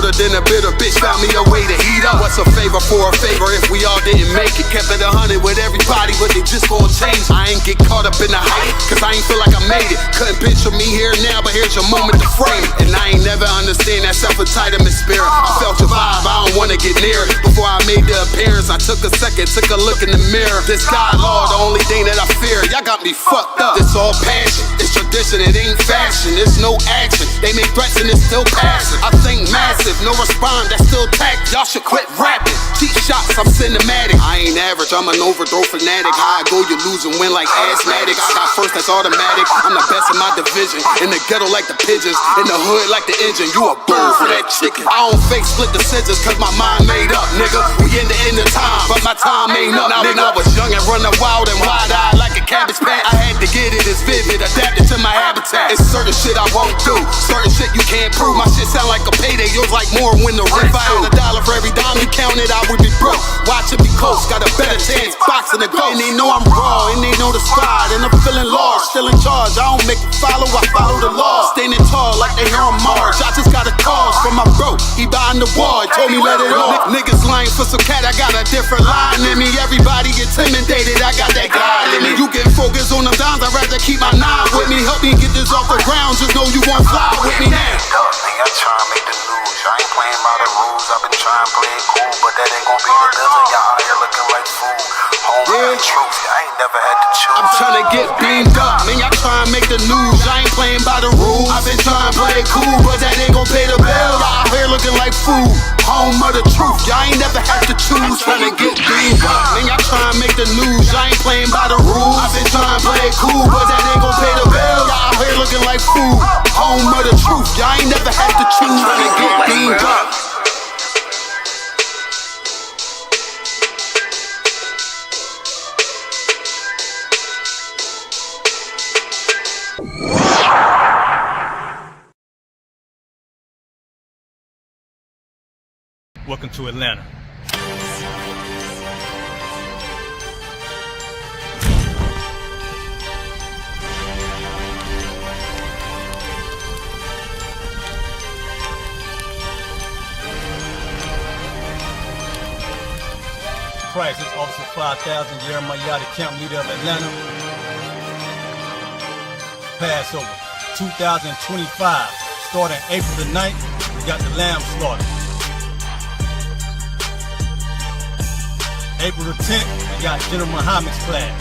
colder than a bitter bitch, found me a way to heat up. What's a favor for a favor if we all didn't make it? Kept it 100 with everybody, but they just gon' change. I ain't get caught up in the hype, cause I ain't feel like I made it. Couldn't picture me here now, but here's your moment to frame it. And I ain't never understand that self-entitlement spirit. I felt your vibe, I don't wanna get near it. Before I made the appearance, I took a second, took a look in the mirror. This God, Lord, the only thing that I fear. Y'all got me fucked up. This all passion, it's tradition, it ain't fashion. It's no action, they make threats and it's still passing. I think massive, no respond, that's still tact. Y'all should quit rapping. Cheap shots, I'm cinematic. I ain't average, I'm an overthrow fanatic. How I go, you lose and win like asthmatics. I got first, that's automatic. I'm the best in my division. In the ghetto like the pigeons, in the hood like the engine. You a bird for that chicken. I don't fake split decisions cause my mind made up, nigga. We in the end of time, but my time ain't up, nigga. I was young and running wild and wide-eyed like a cabbage patch. I had to get it as vivid, adapted to my habitat. It's certain shit I won't do, certain shit you can't prove. My shit sound like a payday, yours like more when the rent. If I had $1 for every dime you counted, I would be broke. Watch it be close, got a better chance, boxing the ghost. And they know I'm raw, and they know the spot, and I'm feeling large, still in charge. I don't make it follow, I follow the law. Standing tall like they hear on March. I just got a call from my bro, he behind the wall, he told me let it off. Niggas lying for some cat, I got a different line in me. Everybody intimidated, I got that God in me. You get focused on them dimes, I'd rather keep my nine with me. Help me get this off the ground, just know you won't fly with me now. I try to make the news, I ain't playing by the rules. I've been trying to play it cool, but that ain't gon' be the devil. Y'all out here looking like fool. Home with the truth, I ain't never had to choose. I'm trying to get beamed up, man, y'all trying to make the news. I ain't playing by the rules. I've been trying to play it cool, but that ain't gon' pay the bill. Y'all out here looking like fool. Home of the truth, y'all ain't never had to choose. Trying to get beamed up, man, y'all trying to make the news. I ain't playing by the rules. I've been trying to play it cool, but that ain't gon' pay the bill. Y'all out here looking like fool. Home of the truth, y'all ain't never had to choose. Trying to get beamed up. Welcome to Atlanta. Price is Officer 5000, Jeremiah, camp leader of Atlanta. Passover 2025, starting April the 9th, we got the lamb slaughter. April the 10th, we got General Muhammad's class.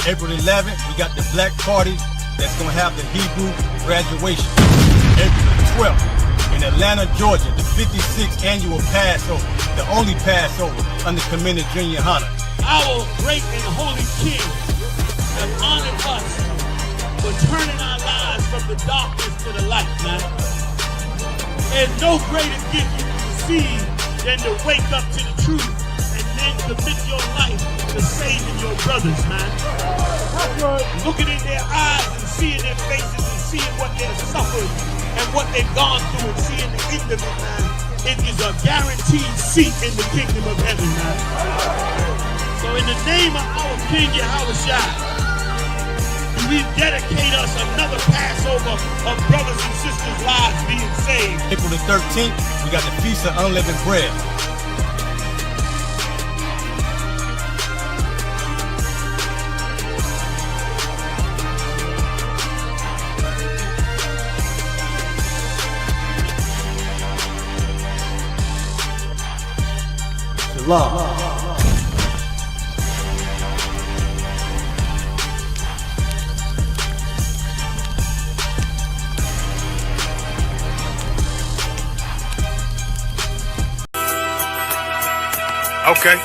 April the 11th, we got the black party that's gonna have the Hebrew graduation. April the 12th, in Atlanta, Georgia, the 56th annual Passover, the only Passover under Commander Junior Hunter. Our great and holy King has honored us for turning our lives from the darkness to the light, man. There's no greater gift you can receive than to wake up to the truth and then commit your life to saving your brothers, man. Looking in their eyes and seeing their faces and seeing what they've suffered and what they've gone through and seeing the end of it, man. It is a guaranteed seat in the kingdom of heaven, man. So in the name of our King Yahushua, we dedicate us another Passover of brothers and sisters' lives being saved. April the 13th, we got the Feast of Unleavened Bread. Shalom. Okay.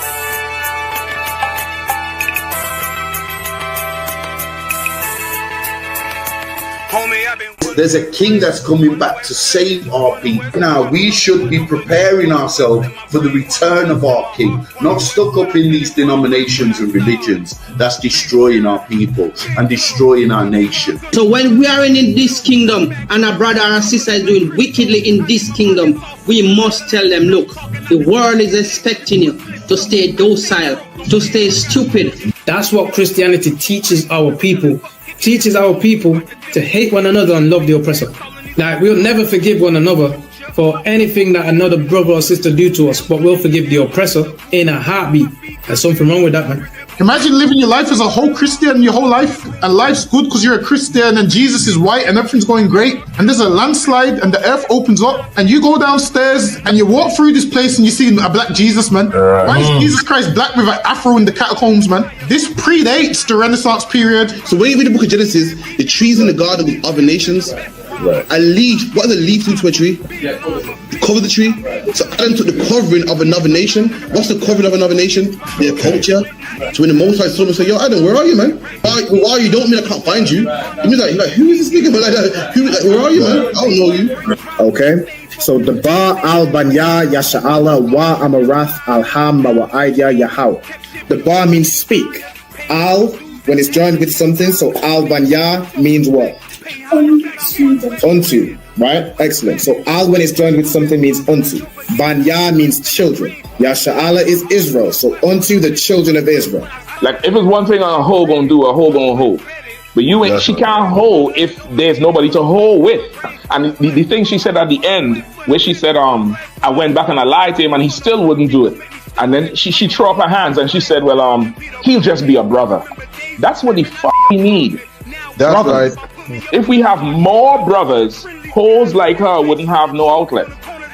Homie, I've been... There's a king that's coming back to save our people. Now, we should be preparing ourselves for the return of our king, not stuck up in these denominations and religions that's destroying our people and destroying our nation. So when we are in this kingdom and a brother or a sister is doing wickedly in this kingdom, we must tell them, look, the world is expecting you to stay docile, to stay stupid. That's what Christianity teaches our people. Teaches our people to hate one another and love the oppressor. Like, we'll never forgive one another for anything that another brother or sister do to us, but we'll forgive the oppressor in a heartbeat. There's something wrong with that, man. Imagine living your life as a whole Christian your whole life, and life's good because you're a Christian and Jesus is white and everything's going great, and there's a landslide and the earth opens up and you go downstairs and you walk through this place and you see a black Jesus, man. Why is Jesus Christ black with an afro in the catacombs, man? This predates the Renaissance period. So when you read the book of Genesis, the trees in the garden with other nations, a leaf, what does a leaf do to a tree? Cover the tree. So Adam took the covering of another nation. What's the covering of another nation? Their culture. So when the Most High saw him, say, "Yo, Adam, where are you, man? Where are you? Don't mean I can't find you. It means like who is this nigga? Man? Where are you, man? I don't know you." Okay. So the Ba al Banya Yasha'ala wa Amarath al Ham wa Aidya Yahau. The Ba means speak. Al, when it's joined with something, so al Banya means what? Unto, right? Excellent. So al when it's joined with something means unto. Banya means children. Yasha'ala is Israel. So unto the children of Israel. Like if it's one thing a hoe gonna do, a hoe gonna hold. But you ain't, she can't hold if there's nobody to hold with. And the thing she said at the end, where she said, I went back and I lied to him and he still wouldn't do it. And then she threw up her hands and she said, well, he'll just be a brother. That's what he fucking need. That's brothers. right. If we have more brothers, hoes like her wouldn't have no outlet.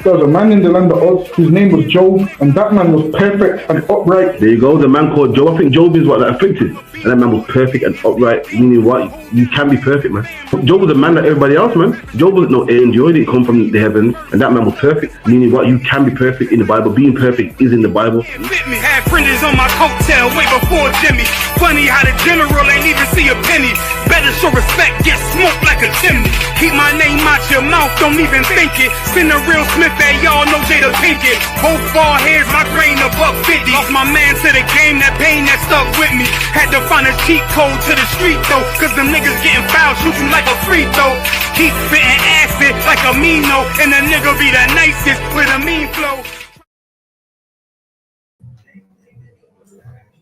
There was a man in the land of Oz whose name was Job, and that man was perfect and upright. There you go, the man called Job. I think Job is what that afflicted. And that man was perfect and upright, meaning what? You can be perfect, man. Job was a man like everybody else, man. Job wasn't no angel, he didn't come from the heavens, and that man was perfect, meaning what? You can be perfect in the Bible. Being perfect is in the Bible. With me, had fringes on my coattail way before Jimmy. Funny how the general ain't even see a penny. Better show respect, get smoked like a chimney. Keep my name out your mouth, don't even think it. Send a real Smith at y'all know Jada Pinkett. Both ball heads, my grain above 50. Lost my man to the game, that pain that stuck with me. Had to find a cheat code to the street though, cause them niggas getting foul, shoot you like a free throw. Keep spitting acid like a Mino, and the nigga be the nicest with a mean flow.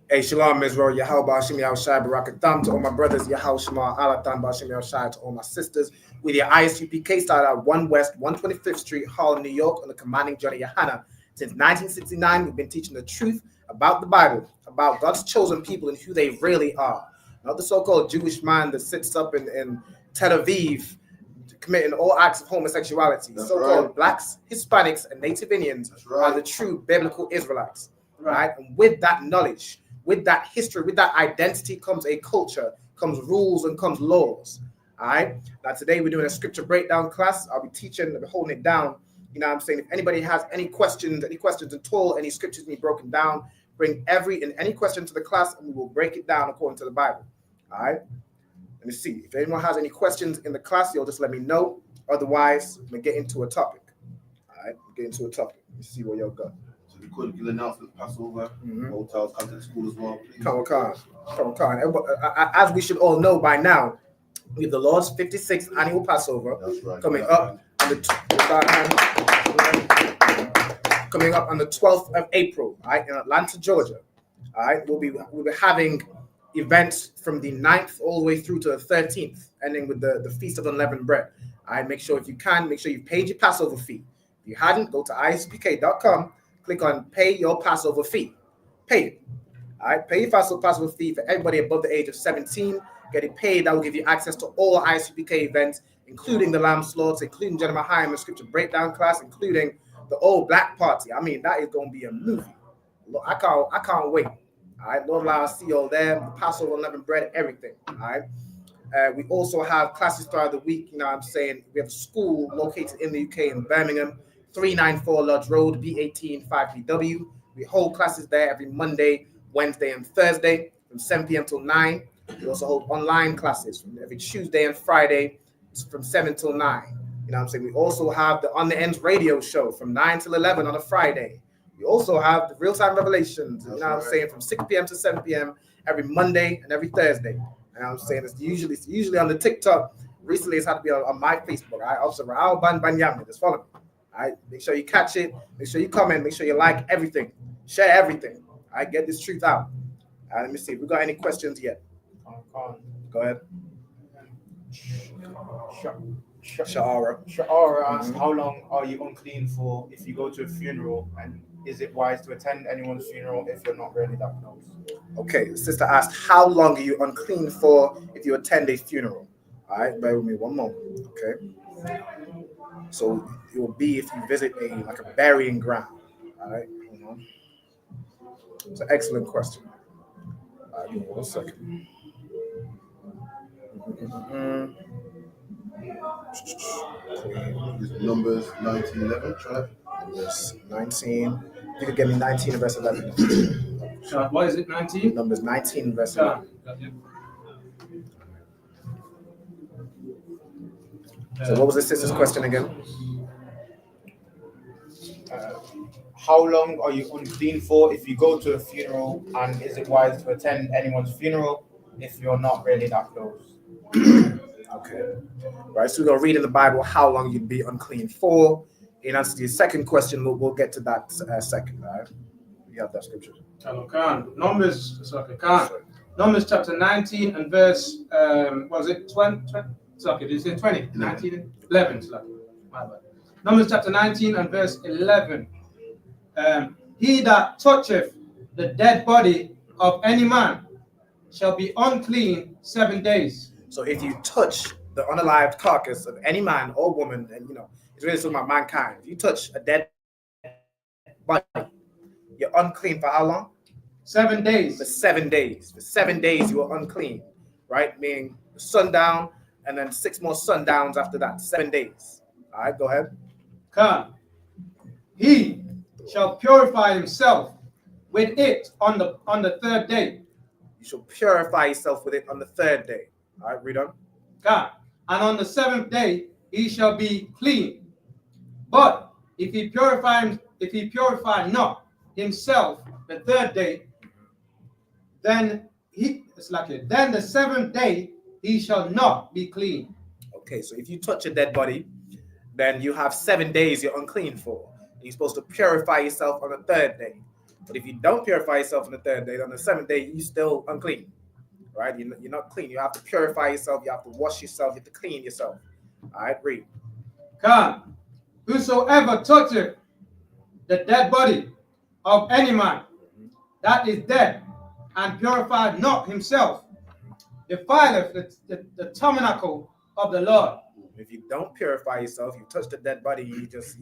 Hey, Shalom Israel, Yahweh Bashim Yahushai Barakatham to all my brothers, Yahweh Shema Alatan Bashim Yahushai to all my sisters. With your ISUPK started at 1 West 125th Street, Harlem, New York, on the commanding journey Yohana. Since 1969, we've been teaching the truth about the Bible, about God's chosen people and who they really are. Not the so-called Jewish man that sits up in Tel Aviv committing all acts of homosexuality. That's so-called blacks, Hispanics, and Native Indians are the true biblical Israelites. Right? And with that knowledge, with that history, with that identity comes a culture, comes rules, and comes laws. All right. Now today we're doing a scripture breakdown class. I'll be teaching, I'll be holding it down. You know what I'm saying? If anybody has any questions at all, any scriptures need broken down, bring any question to the class and we will break it down according to the Bible. All right. Let me see. If anyone has any questions in the class, you'll just let me know. Otherwise, we'll get into a topic. All right. Get into a topic. Let me see where y'all go. We could give an announcement, Passover, hotels, come to the school as well. Please. Come on. As we should all know by now, we have the Lord's 56th annual Passover coming up on the 12th of April, all right, in Atlanta, Georgia. All right, we'll be having events from the 9th all the way through to the 13th, ending with the Feast of Unleavened Bread. All right, make sure you've paid your Passover fee. If you hadn't, go to ISUPK.com. Click on pay your Passover fee. Pay it. All right, pay your Passover fee for everybody above the age of 17. Get it paid. That will give you access to all ISUPK events, including the Lamb Slaughters, including Jeremiah Hyman's scripture breakdown class, including the Old Black Party. I mean, that is going to be a movie. Look, I can't wait. All right, Lord allow us to see you all there. The Passover, unleavened bread, everything. All right. We also have classes throughout the week. You know what I'm saying? We have a school located in the UK in Birmingham. 394 Lodge Road, B18 5PW. We hold classes there every Monday, Wednesday, and Thursday from 7 p.m. till 9. We also hold online classes from every Tuesday and Friday from 7 till 9. You know what I'm saying? We also have the On the Ends radio show from 9 till 11 on a Friday. We also have the Real-Time Revelations, you know what I'm saying, from 6 p.m. to 7 p.m. every Monday and every Thursday. You know what I'm saying? It's usually on the TikTok. Recently, it's had to be on my Facebook. All right? Officer Raul Banyami. Just follow me. All right, make sure you catch it. Make sure you comment. Make sure you like everything. Share everything. All right, get this truth out. All right, let me see if we got any questions yet. Go ahead. Sha'ara. Sha'ara asked, how long are you unclean for if you go to a funeral, and is it wise to attend anyone's funeral if you're not really that close? Okay, the sister asked, how long are you unclean for if you attend a funeral? All right, bear with me one moment. Okay, so it will be if you visit a burying ground. All right, hold on. It's an excellent question. All right, give me 1 second. Numbers 19:11. Try Numbers 19. You could give me 19 and verse 11. What is it, 19? Numbers 19 verse 11. So what was the sister's question again? How long are you unclean for if you go to a funeral, and is it wise to attend anyone's funeral if you're not really that close? Okay. Right, so we're going to read in the Bible how long you'd be unclean for. In answer to your second question, we'll get to that second. All right? You have that scripture. Numbers chapter 19 and verse, was it 20? Did you say 20? 19? 11. My bad. Numbers chapter 19 and verse 11. He that toucheth the dead body of any man shall be unclean 7 days. So if you touch the unalived carcass of any man or woman, and it's really talking about mankind. If you touch a dead body, you're unclean for how long? 7 days. For 7 days. For 7 days you are unclean, right? Meaning sundown and then 6 more sundowns after that. 7 days. All right, go ahead. He shall purify himself with it on the third day. You shall purify yourself with it on the third day. All right, read on. And on the 7th day he shall be clean. But if he purify not himself the third day, then the 7th day he shall not be clean. Okay, so if you touch a dead body, then you have 7 days you're unclean for. You're supposed to purify yourself on the third day. But if you don't purify yourself on the third day, on the 7th day, you're still unclean. Right? You're not clean. You have to purify yourself. You have to wash yourself. You have to clean yourself. All right, read. Whosoever toucheth the dead body of any man that is dead, and purified not himself, defileth the tabernacle of the Lord. If you don't purify yourself, you touch the dead body, you just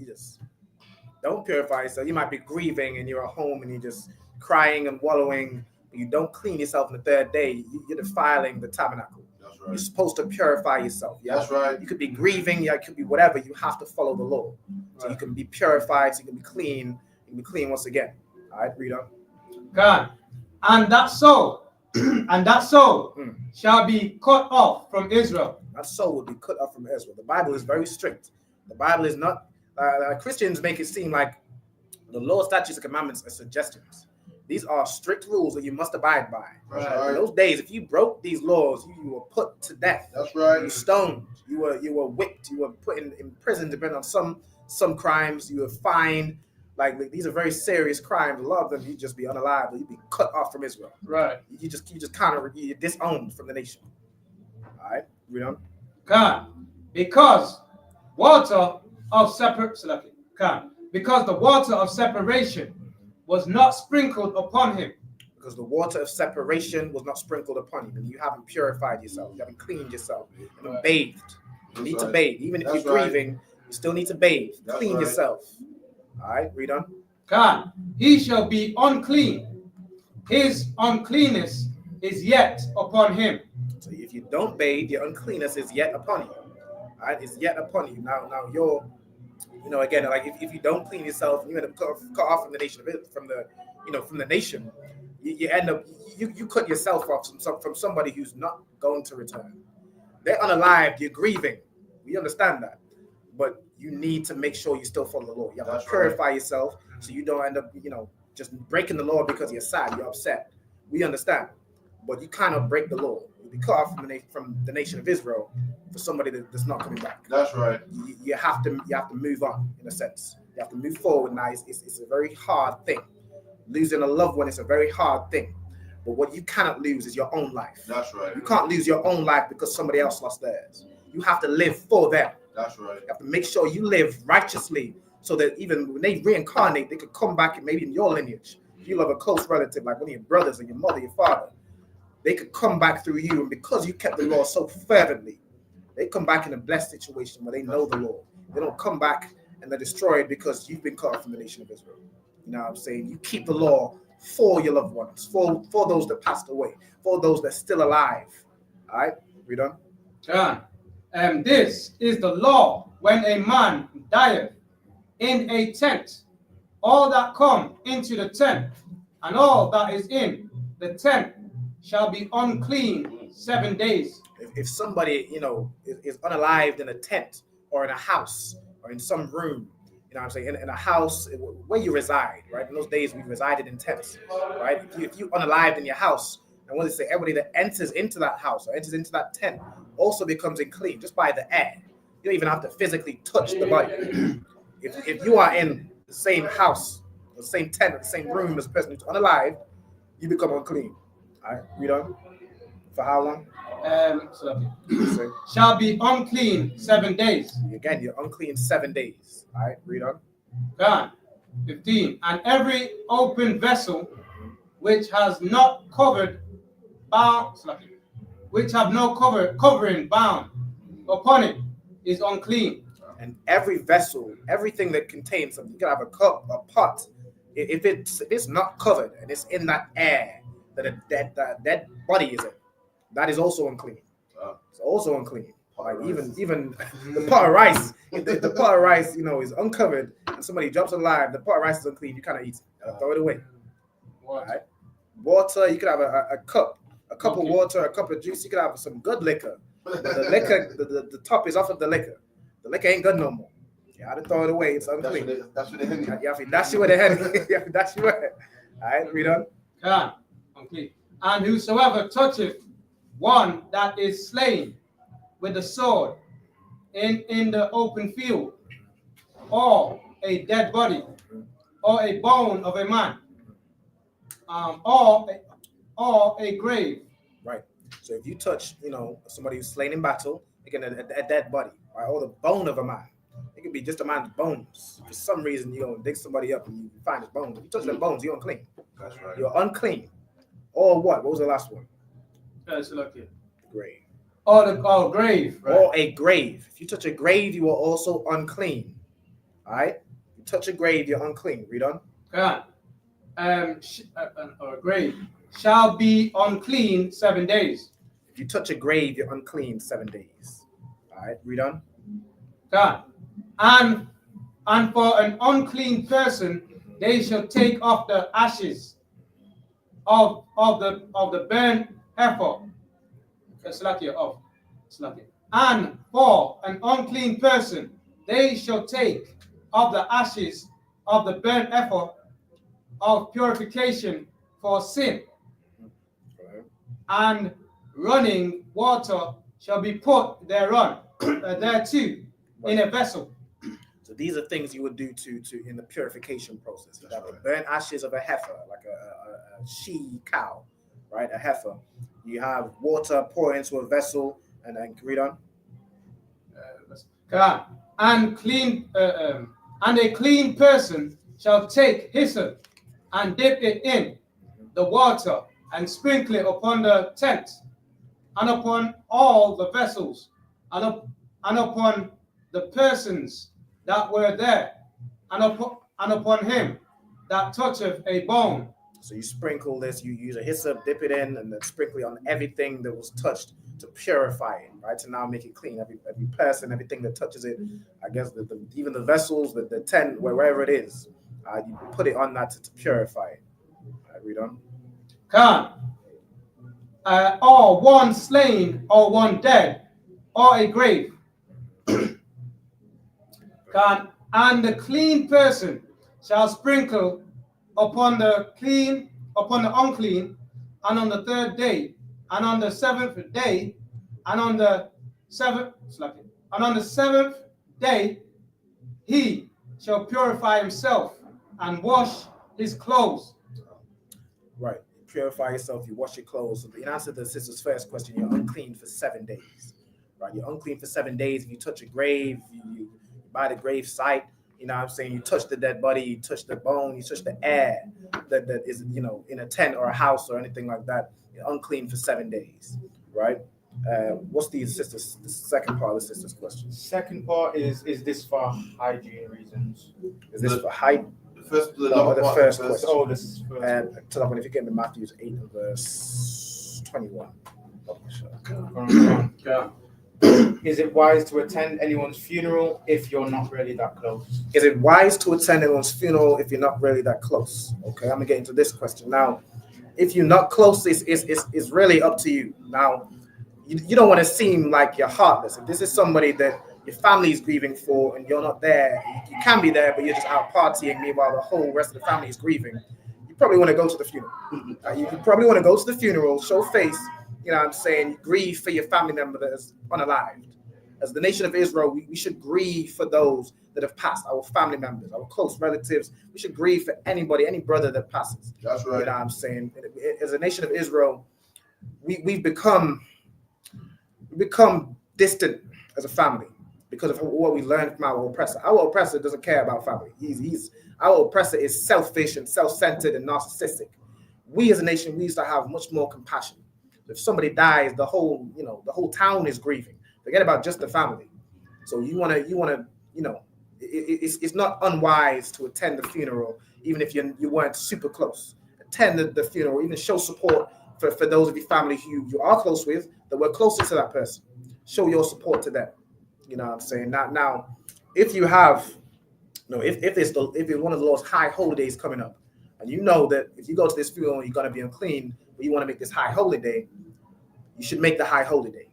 don't purify yourself. You might be grieving and you're at home and you're just crying and wallowing. You don't clean yourself on the third day, you're defiling the tabernacle. That's right. You're supposed to purify yourself. Yeah? That's right. You could be grieving, it could be whatever. You have to follow the law. So you can be purified, so you can be clean. You can be clean once again. All right, read on. And that soul shall be cut off from Israel. That soul will be cut off from Israel. The Bible is very strict. The Bible is not, Christians make it seem like the law, statutes, and commandments are suggestions. These are strict rules that you must abide by. Right. In those days, if you broke these laws, you were put to death. That's right. You were stoned. You were whipped. You were put in prison, depending on some crimes. You were fined. Like these are very serious crimes. A lot of them, you'd just be unalive. You'd be cut off from Israel. Right. You just you're disowned from the nation. All right. Read on. Because the water of separation was not sprinkled upon him. Because the water of separation was not sprinkled upon you. And you haven't purified yourself. You haven't cleaned yourself. You haven't bathed. You need to bathe. Even if you're grieving, you still need to bathe. Clean yourself. All right, read on. He shall be unclean. His uncleanness is yet upon him. So if you don't bathe, your uncleanness is yet upon you. All right, it's yet upon you. Now you're, again, like if you don't clean yourself, and you end up cut off from the nation of it, from the nation, you end up you cut yourself off from somebody who's not going to return. They're unalived. You're grieving. We understand that, but you need to make sure you still follow the law. You have to purify yourself so you don't end up, just breaking the law because you're sad, you're upset. We understand, but you cannot break the law. You'll be cut off from the nation of Israel for somebody that's not coming back. That's right. You have to move on, in a sense. You have to move forward. Now it's a very hard thing. Losing a loved one is a very hard thing. But what you cannot lose is your own life. That's right. You can't lose your own life because somebody else lost theirs. You have to live for them. That's right. You have to make sure you live righteously so that even when they reincarnate, they could come back and maybe in your lineage. If you love a close relative, like one of your brothers or your mother, your father, they could come back through you. And because you kept the law so fervently, they come back in a blessed situation where they know the law. They don't come back and they're destroyed because you've been cut off from the nation of Israel. You know what I'm saying? You keep the law for your loved ones, for those that passed away, for those that are still alive. All right, read on. This is the law when a man dieth in a tent. All that come into the tent and all that is in the tent shall be unclean 7 days. If somebody, is unalived in a tent or in a house or in some room, you know what I'm saying, in a house where you reside, right? In those days, we resided in tents, right? If you unalived in your house, and what they say, everybody that enters into that house or enters into that tent also becomes unclean just by the air. You don't even have to physically touch the body. If you are in the same house, the same tent, or the same room as a person who's unalived, you become unclean. All right, read on. For how long? Shall be unclean 7 days. Again, you're unclean 7 days. All right, read on. God. 15. And every open vessel which has not covered bound, which have no covering bound upon it is unclean. And every vessel, everything that contains something, you can have a cup, a pot. If it's not covered and it's in that air that dead body is in, that is also unclean. It's also unclean. Like even the pot of rice, if the pot of rice, is uncovered and somebody drops it alive, the pot of rice is unclean. You kind of eat it, throw it away. All right. Water, you could have a cup of water, a cup of juice. You could have some good liquor, but the liquor, the top is off of the liquor. The liquor ain't good no more. You have to throw it away. It's unclean. That's what the Henny. You have to dash you with the Henny. You have to dash you with it. All right, read on. Unclean. And whosoever toucheth one that is slain with the sword in the open field, or a dead body, or a bone of a man, or a grave. Right. So if you touch, somebody who's slain in battle, again, a dead body, right, or the bone of a man, it could be just a man's bones. For some reason, you go dig somebody up and you find his bones. If you touch the bones, you're unclean. That's right. You're unclean. Or what? What was the last one? Grave. Or grave. Right. Or a grave. If you touch a grave, you are also unclean. All right? You touch a grave, you're unclean. Read on. Or a grave shall be unclean 7 days. If you touch a grave, you're unclean 7 days. All right, read on. And for an unclean person, they shall take off the ashes of the burnt heifer. And for an unclean person, they shall take of the ashes of the burnt heifer of purification for sin, and running water shall be put thereon, thereto, in a vessel. So these are things you would do to in the purification process. You have the burnt ashes of a heifer, like a she cow, right? A heifer. You have water poured into a vessel, and then read on. And a clean person shall take hyssop and dip it in the water and sprinkle it upon the tent and upon all the vessels and upon the persons that were there and upon him that toucheth a bone. So you sprinkle this, you use a hyssop, dip it in, and then sprinkle it on everything that was touched to purify it, right? To now make it clean. Every person, everything that touches it, I guess even the vessels, the tent, wherever it is, you put it on that to purify it. Read on. Or one slain, or one dead, or a grave. And the clean person shall sprinkle upon the unclean, and on the third day, and on the seventh day, and on the seventh day, he shall purify himself and wash his clothes. Right. Purify yourself, you wash your clothes. So in answer to the sister's first question, you're unclean for 7 days. right? You're unclean for 7 days. If you touch a grave, you by the grave site, you know what I'm saying? You touch the dead body, you touch the bone, you touch the air that is, you know, in a tent or a house or anything like that. You're unclean for 7 days, right? What's the second part of the sister's question? Second part is this for hygiene reasons? Is this for hygiene? The first question. Oh, this is first. So if you get to Matthew 8 and verse 21. Is it wise to attend anyone's funeral if you're not really that close? Is it wise to attend anyone's funeral if you're not really that close? Okay, I'm gonna get into this question now. If you're not close, it's really up to you. Now, you don't want to seem like you're heartless. If this is somebody that your family is grieving for and you're not there, you can be there, but you're just out partying. Meanwhile, the whole rest of the family is grieving. You probably want to go to the funeral. You probably want to go to the funeral, show face. You know what I'm saying? Grieve for your family member that is unalived. As the nation of Israel, we should grieve for those that have passed, our family members, our close relatives. We should grieve for anybody, any brother that passes. That's right. You know what I'm saying? As a nation of Israel, we've become distant as a family because of what we learned from our oppressor. Our oppressor doesn't care about family. Our oppressor is selfish and self-centered and narcissistic. We as a nation, we used to have much more compassion. If somebody dies, the whole town is grieving. Forget about just the family. So you want to, it's not unwise to attend the funeral, even if you weren't super close. Attend the funeral, even show support for those of your family who you are close with, that were closer to that person. Show your support to them. You know what I'm saying? Now, if you have, if it's one of the Lord's high holidays coming up, and you know that if you go to this funeral, you're going to be unclean, but you want to make this high holy day, you should make the high holy day.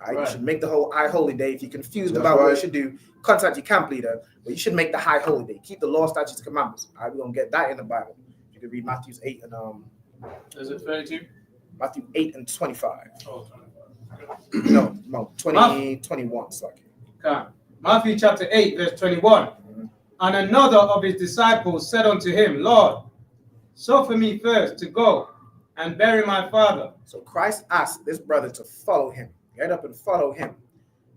All right? You should make the whole high holy day. If you're confused about what you should do, contact your camp leader, but you should make the high holy day. Keep the law, statutes, commandments. All right, we're going to get that in the Bible. You can read Matthew 8 and Is it 32? Matthew 8 and 25. Oh, no, 21. Sorry. Okay. Matthew chapter 8, verse 21. And another of his disciples said unto him, Lord, suffer me first to go and bury my father. So Christ asked this brother to follow him. Get up and follow him.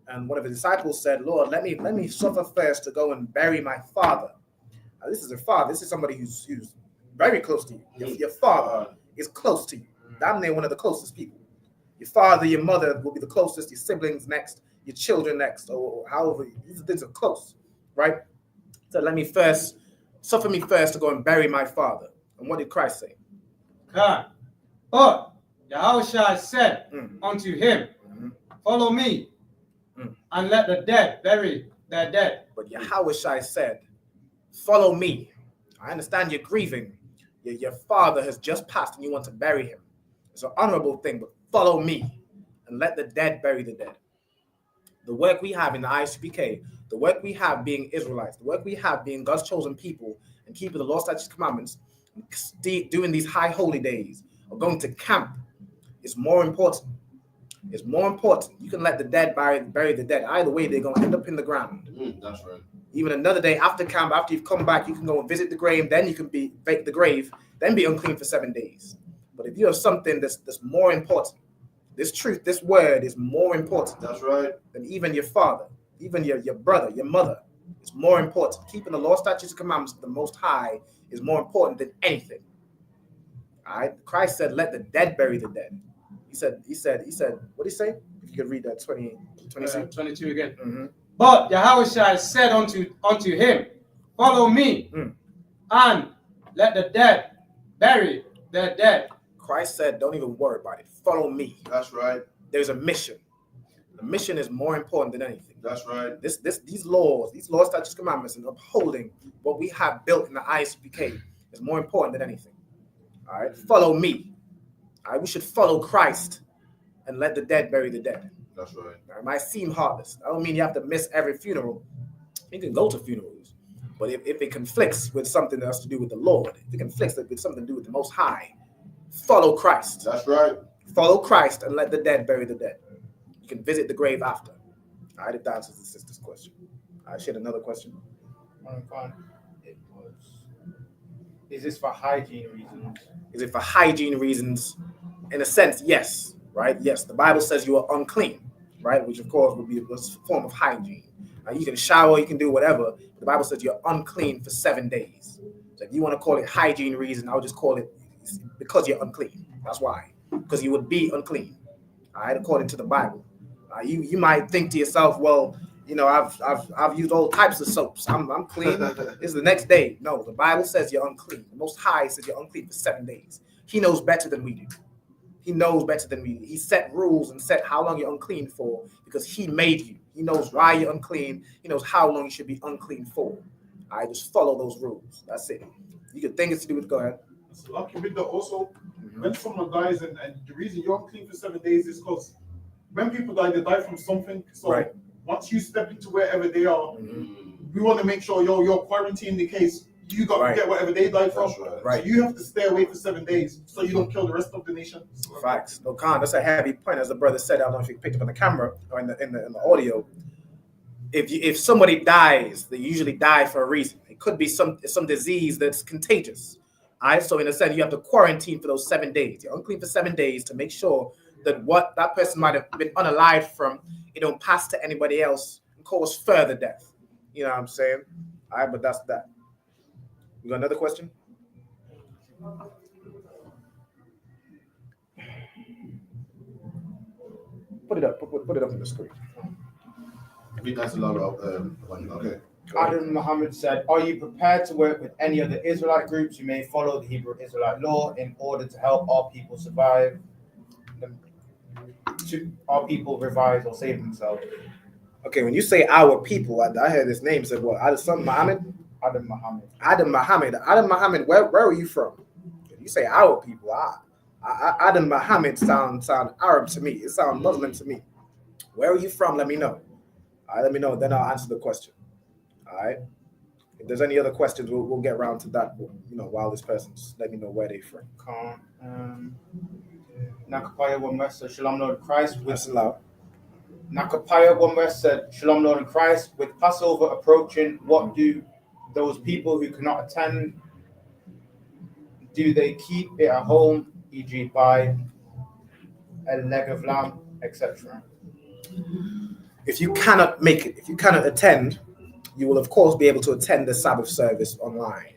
And one of the disciples said, Lord, let me suffer first to go and bury my father. Now, this is a father. This is somebody who's very close to you. Your father is close to you. Damn near one of the closest people. Your father, your mother will be the closest, your siblings next, your children next, or however. These things are close, right? So suffer me first to go and bury my father. And what did Christ say? God. But Yahushua said unto him, follow me, and let the dead bury their dead. But Yahushua said, follow me. I understand you're grieving. Your father has just passed and you want to bury him. It's an honorable thing, but follow me and let the dead bury the dead. The work we have in the ISUPK, the work we have being Israelites, the work we have being God's chosen people and keeping the law, statutes, commandments, doing these high holy days or going to camp is more important. It's more important. You can let the dead bury the dead. Either way, they're going to end up in the ground. That's right. Even another day after camp, after you've come back, you can go and visit the grave. Then you can bake the grave, then be unclean for 7 days. But if you have something that's more important, this truth, this word is more important. That's right. Than even your father, even your brother, your mother. It's more important. Keeping the law, statutes, and commandments of the Most High is more important than anything. All right. Christ said, "Let the dead bury the dead." He said. What did he say? If you could read that 22 again. But Yahushua said unto him, follow me, and let the dead bury their dead. Christ said, don't even worry about it. Follow me. That's right. There's a mission. The mission is more important than anything. That's right. These laws, statutes, commandments, and upholding what we have built in the ISUPK is more important than anything. All right. Follow me. All right. We should follow Christ and let the dead bury the dead. That's right. Now, it might seem heartless. I don't mean you have to miss every funeral. You can go to funerals. But if it conflicts with something that has to do with the Lord, if it conflicts with something to do with the Most High, follow Christ. That's right. Follow Christ and let the dead bury the dead. You can visit the grave after. All right, if that answers the sister's question. I had another question. It was, is this for hygiene reasons? Is it for hygiene reasons? In a sense, yes. Right? Yes. The Bible says you are unclean. right? Which of course would be a form of hygiene. You can shower, you can do whatever. The Bible says you're unclean for 7 days. So if you want to call it hygiene reason, I'll just call it because you're unclean. That's why, because you would be unclean, all right, according to the Bible. You might think to yourself, well, you know, I've used all types of soaps. I'm clean. This is the next day. No, the Bible says you're unclean. The Most High says you're unclean for 7 days. He knows better than we do. He knows better than we do. He set rules and set how long you're unclean for because he made you. He knows why you're unclean. He knows how long you should be unclean for. All right, just follow those rules. That's it. You can think it's to do with, go ahead. So lucky with that also, when someone dies, and the reason you're unclean for 7 days is because when people die, they die from something. So once you step into wherever they are, we want to make sure you're quarantined in case you got to get whatever they died from. So you have to stay away for 7 days so you don't kill the rest of the nation. Facts. No, Khan, that's a heavy point. As the brother said, I don't know if you picked up on the camera or in the audio. If somebody dies, they usually die for a reason. It could be some disease that's contagious. All right. So in a sense, you have to quarantine for those 7 days. You're unclean for 7 days to make sure that what that person might have been unalived from, it don't pass to anybody else and cause further death. You know what I'm saying? All right, but that's that. You got another question? Put it up. Put it up on the screen. I think that's a lot of okay. Adam Muhammad said, are you prepared to work with any other Israelite groups who may follow the Hebrew Israelite law in order to help our people survive, to our people revise or save themselves? Okay, when you say our people, I heard his name said what? Adam Muhammad? Adam Muhammad. Adam Muhammad. Adam Muhammad, where are you from? You say our people. Adam Muhammad sound Arab to me. It sounds Muslim to me. Where are you from? Let me know. All right, let me know. Then I'll answer the question. All right. If there's any other questions, we'll get around to that. You know, while this person's let me know where they from. Nakapaya One West said, Shalom Lord Christ. That's loud. Nakapaya One West said, Shalom Lord and Christ. With Passover approaching, what do those people who cannot attend, do they keep it at home, e.g. buy a leg of lamb, etc.? If you cannot make it, if you cannot attend, you will of course be able to attend the Sabbath service online.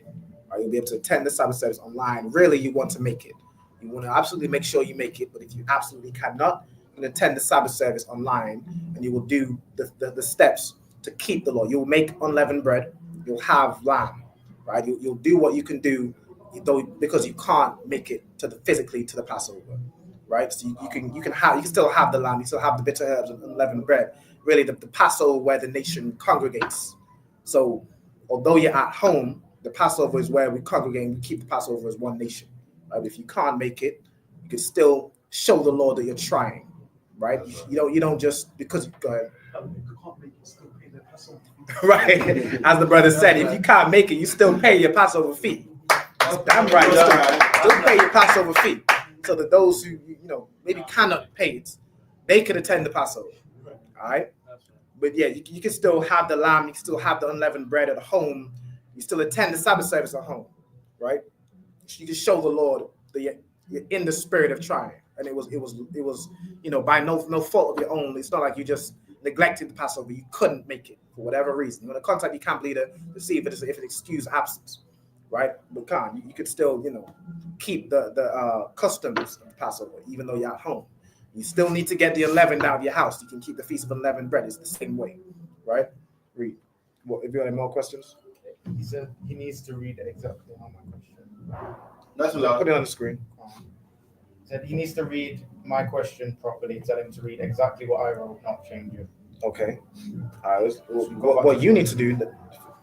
You'll be able to attend the Sabbath service online. Really, you want to make it. You want to absolutely make sure you make it, but if you absolutely cannot, you can attend the Sabbath service online, and you will do the steps to keep the law. You'll make unleavened bread. You'll have lamb, right? You'll do what you can do, though, because you can't make it physically to the Passover, right? So you can still have the lamb. You still have the bitter herbs and unleavened bread. Really, the Passover where the nation congregates. So although you're at home, the Passover is where we congregate and we keep the Passover as one nation. Right? If you can't make it, you can still show the Lord that you're trying, right? You don't just because go ahead. Right, as the brother said, if you can't make it, you still pay your Passover fee. Damn right, still pay your Passover fee, so that those who maybe cannot pay it, they could attend the Passover. All right, but yeah, you can still have the lamb, you can still have the unleavened bread at home, you still attend the Sabbath service at home, right? You can show the Lord that you're in the spirit of trying, and it was by no fault of your own. It's not like you just neglected the Passover, you couldn't make it for whatever reason. When the contact, you can't believe the receive it if it excuse absence, right? But you could still keep the customs of the Passover even though you're at home. You still need to get the unleavened out of your house. You can keep the feast of unleavened bread. It's the same way, right? Read. What if you have any more questions? He said he needs to read exactly how my question. That's allowed. Put it on the screen. Said he needs to read my question properly. Tell him to read exactly what I wrote, not change it. Okay. What you need to do,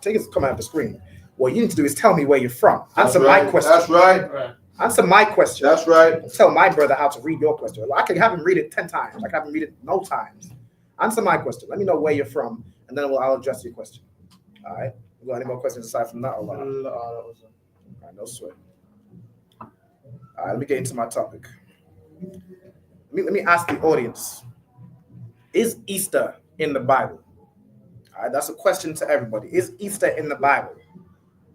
take it, come out of the screen. What you need to do is tell me where you're from. Answer my question. That's right. Answer my question. That's right. Tell my brother how to read your question. I can have him read it 10 times. I can have him read it no times. Answer my question. Let me know where you're from, and then I'll address your question. All right. You got any more questions aside from that? All right, no sweat. All right, let me get into my topic. Let me ask the audience. Is Easter in the Bible? All right, that's a question to everybody. Is Easter in the Bible?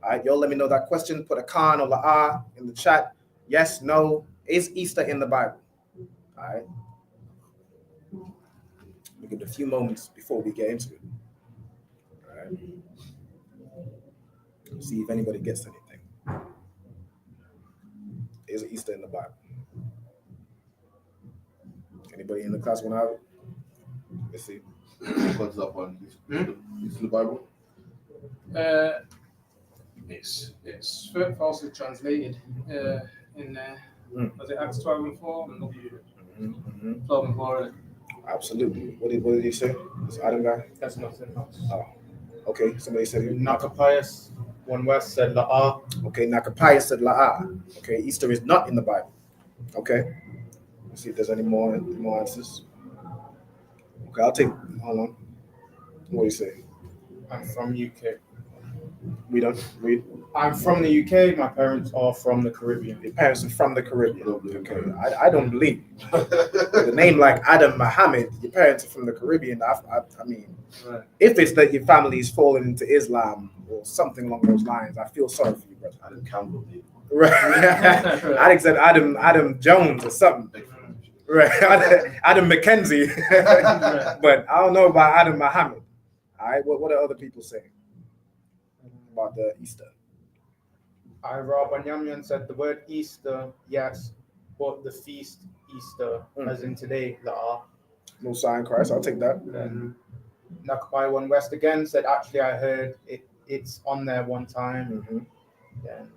All right, y'all let me know that question. Put a con or a in the chat. Yes, no. Is Easter in the Bible? All right. Let me give it a few moments before we get into it. All right. See if anybody gets anything. Is Easter in the Bible? Anybody in the class want to have it? Let's see. What's up on Easter in the Bible? It's falsely translated in was it Acts 12 and 4? 12 and 4. Absolutely. What did he say? This Adam guy? That's nothing else. Oh, okay. Somebody said Nakapias, one West said La'ah. Okay, Nakapias said La'ah. Okay, Easter is not in the Bible. Okay. Let's see if there's any more answers. Okay, I'll take. Hold on. What do you say? I'm from UK. Read. I'm from the UK. My parents are from the Caribbean. Your parents are from the Caribbean. Okay, I don't believe. With a name like Adam Muhammad, your parents are from the Caribbean. I mean, if it's that your family is falling into Islam or something along those lines, I feel sorry for you, brother. Adam Campbell. Right. I said Adam Jones or something. Right. Adam McKenzie. But I don't know about Adam Muhammad. All right. What are other people saying about the Easter? Ira Banyamyan said the word Easter, yes, but the feast Easter, as in today, La'ah. No sign Christ. I'll take that. Then Nakapai One West again said, actually, I heard it's on there one time. Then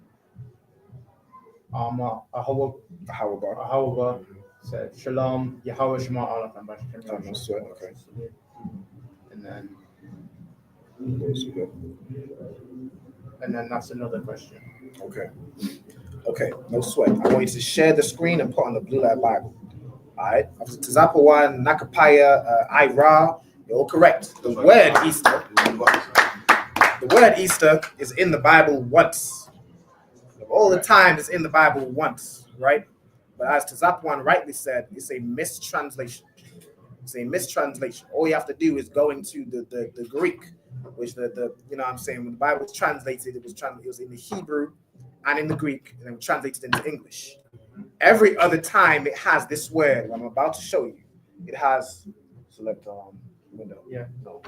Ahawa said, Shalom, Yahweh Shema Allah. Okay. And then that's another question. Okay, no sweat. I want you to share the screen and put on the Blue Letter Bible. All right. Tazapawan, Nakapaya, Ira, you're all correct. The word Easter is in the Bible once. Of all the times it's in the Bible once, right? But as Tazapawan rightly said, it's a mistranslation. It's a mistranslation. All you have to do is go into the Greek, which the you know what I'm saying, when the Bible was translated, it was in the Hebrew and in the Greek, and then translated into English. Every other time it has this word I'm about to show you. It has select window. Yeah. No,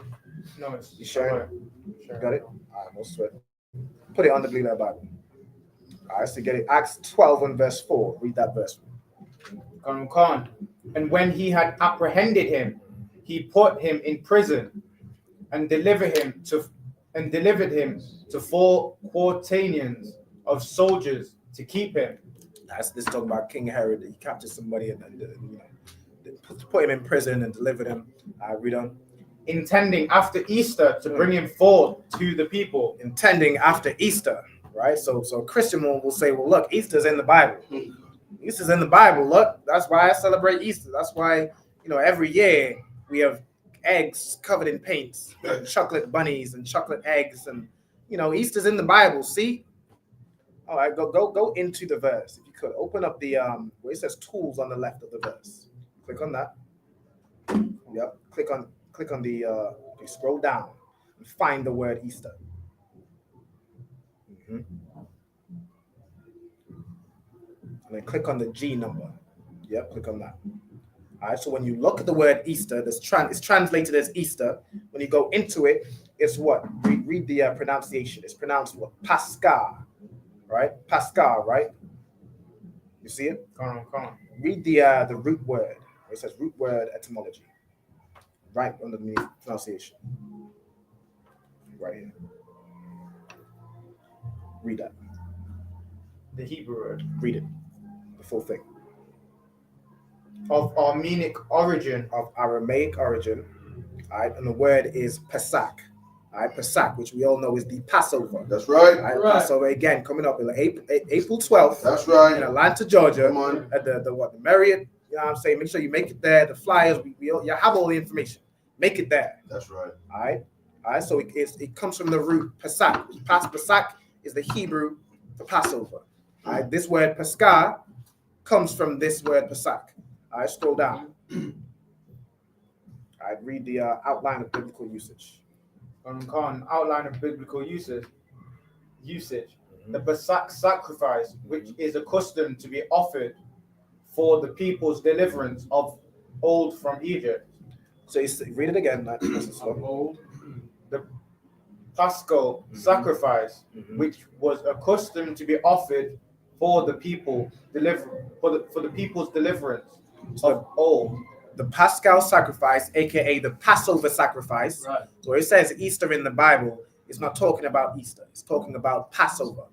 it's you sure? You got it? All right, no sweat. Put it on the Blue Letter Bible. All right, so get it. Acts 12 and verse 4. Read that verse. And when he had apprehended him, he put him in prison and delivered him to 4 quaternions of soldiers to keep him. This talking about King Herod. He captured somebody and put him in prison and delivered him. Read on. Intending after Easter to bring him forth to the people. Intending after Easter, right? So a Christian will say, well, look, Easter's in the Bible. Easter's in the Bible. Look, that's why I celebrate Easter. That's why, every year we have eggs covered in paint, and chocolate bunnies and chocolate eggs, and Easter's in the Bible. See? All right, go into the verse if you could. Open up the where it says tools on the left of the verse. Click on that. Yep. Click on the. Scroll down and find the word Easter. And then click on the G number. Yep, click on that. All right, so when you look at the word Easter, it's translated as Easter. When you go into it, it's what? Read the pronunciation. It's pronounced what? Pascha, right? Pascha, right? You see it? Come on. Read the root word. It says root word etymology. Right underneath pronunciation. Right here. Read that. The Hebrew word. Read it. The full thing. Of Armenic origin. Of Aramaic origin. All right, and the word is Pesach. All right, Pesach, which we all know is the Passover. That's right. All right, Passover again coming up in April 12th. That's right. In Atlanta, Georgia. Come on. At the Marriott. You know what I'm saying? Make sure you make it there. The flyers, you have all the information. Make it there. That's right. All right. So it comes from the root Pesach. Pesach is the Hebrew for Passover. All right. This word Pesach comes from this word Pesach. All right. Scroll down. All right. Read the outline of biblical usage. Outline of biblical usage. The Pesach sacrifice, which is accustomed to be offered for the people's deliverance of old from Egypt. So you read it again. The Paschal sacrifice, which was accustomed to be offered for the people for the people's deliverance of old. The Paschal sacrifice, aka the Passover sacrifice. Right. So it says Easter in the Bible. It's not talking about Easter. It's talking about Passover.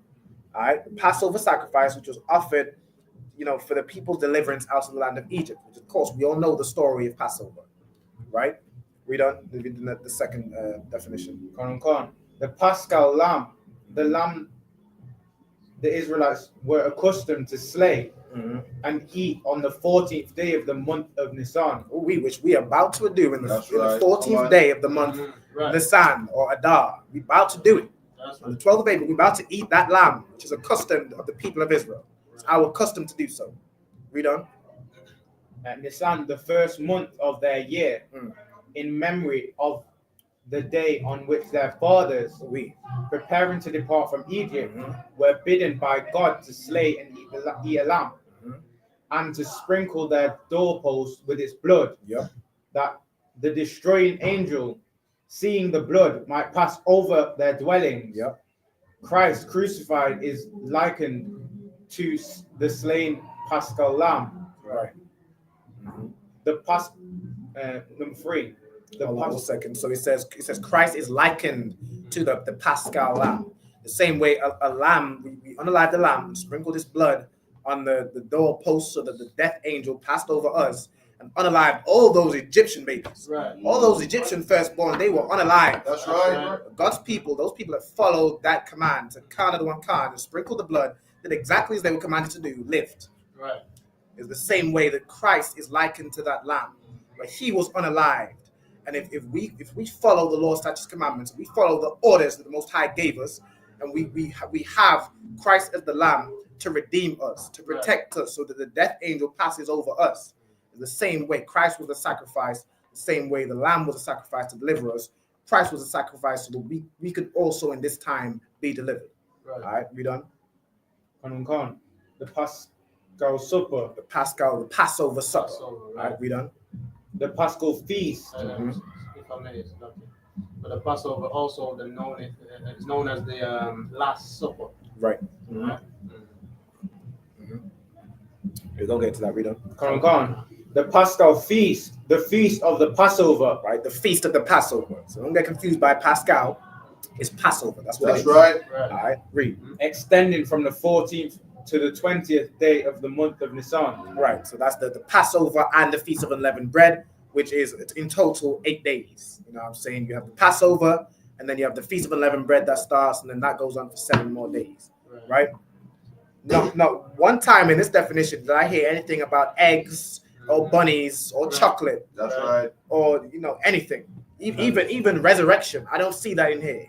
All right, the Passover sacrifice, which was offered, for the people's deliverance out of the land of Egypt. Which, of course, we all know the story of Passover, right? Read on the second definition. The Paschal lamb, the lamb the Israelites were accustomed to slay and eat on the 14th day of the month of Nisan. Which we are about to do in the 14th day of the month Nisan or Adar. We're about to do it. On the 12th of April, we're about to eat that lamb, which is a custom of the people of Israel. It's our custom to do so. Read on. Nisan, the first month of their year, in memory of the day on which their fathers, preparing to depart from Egypt, were bidden by God to slay and eat a lamb, and to sprinkle their doorposts with its blood, that the destroying angel, seeing the blood, might pass over their dwellings. Christ crucified is likened to the slain Paschal lamb. Right. The number 3. Hold on 1 second. So it says Christ is likened to the Paschal lamb. The same way a lamb, we unalive the lamb, sprinkled his blood on the doorpost so that the death angel passed over us and unalived all those Egyptian babies. Right. All those Egyptian firstborn, they were unalived. That's right. God's people, those people that followed that command to count the one card and sprinkle the blood, did exactly as they were commanded to do, lived. Right. It's the same way that Christ is likened to that lamb, but he was unalived. And if we follow the law, statutes, commandments, we follow the orders that the Most High gave us, and we have Christ as the lamb to redeem us, to protect us, so that the death angel passes over us. In the same way, Christ was a sacrifice, the same way the lamb was a sacrifice to deliver us. Christ was a sacrifice so that we could also in this time be delivered. Right. All right, we done? The Paschal supper. The Passover supper. All right, we done? The Paschal feast. If I may, but the Passover also is known as the Last Supper. Right. We're gonna get to that. Read on. The Paschal feast, the feast of the Passover. Right, the feast of the Passover. So don't get confused by Pascal. It's Passover. That's what it is. Right. All right, read. Extending from the 14th to the 20th day of the month of Nisan. Right, so that's the Passover and the Feast of Unleavened Bread, which is in total 8 days. You know what I'm saying? You have the Passover, and then you have the Feast of Unleavened Bread that starts, and then that goes on for 7 more days. Right? No, one time in this definition did I hear anything about eggs or bunnies or chocolate. That's right. Or anything. Even resurrection. I don't see that in here.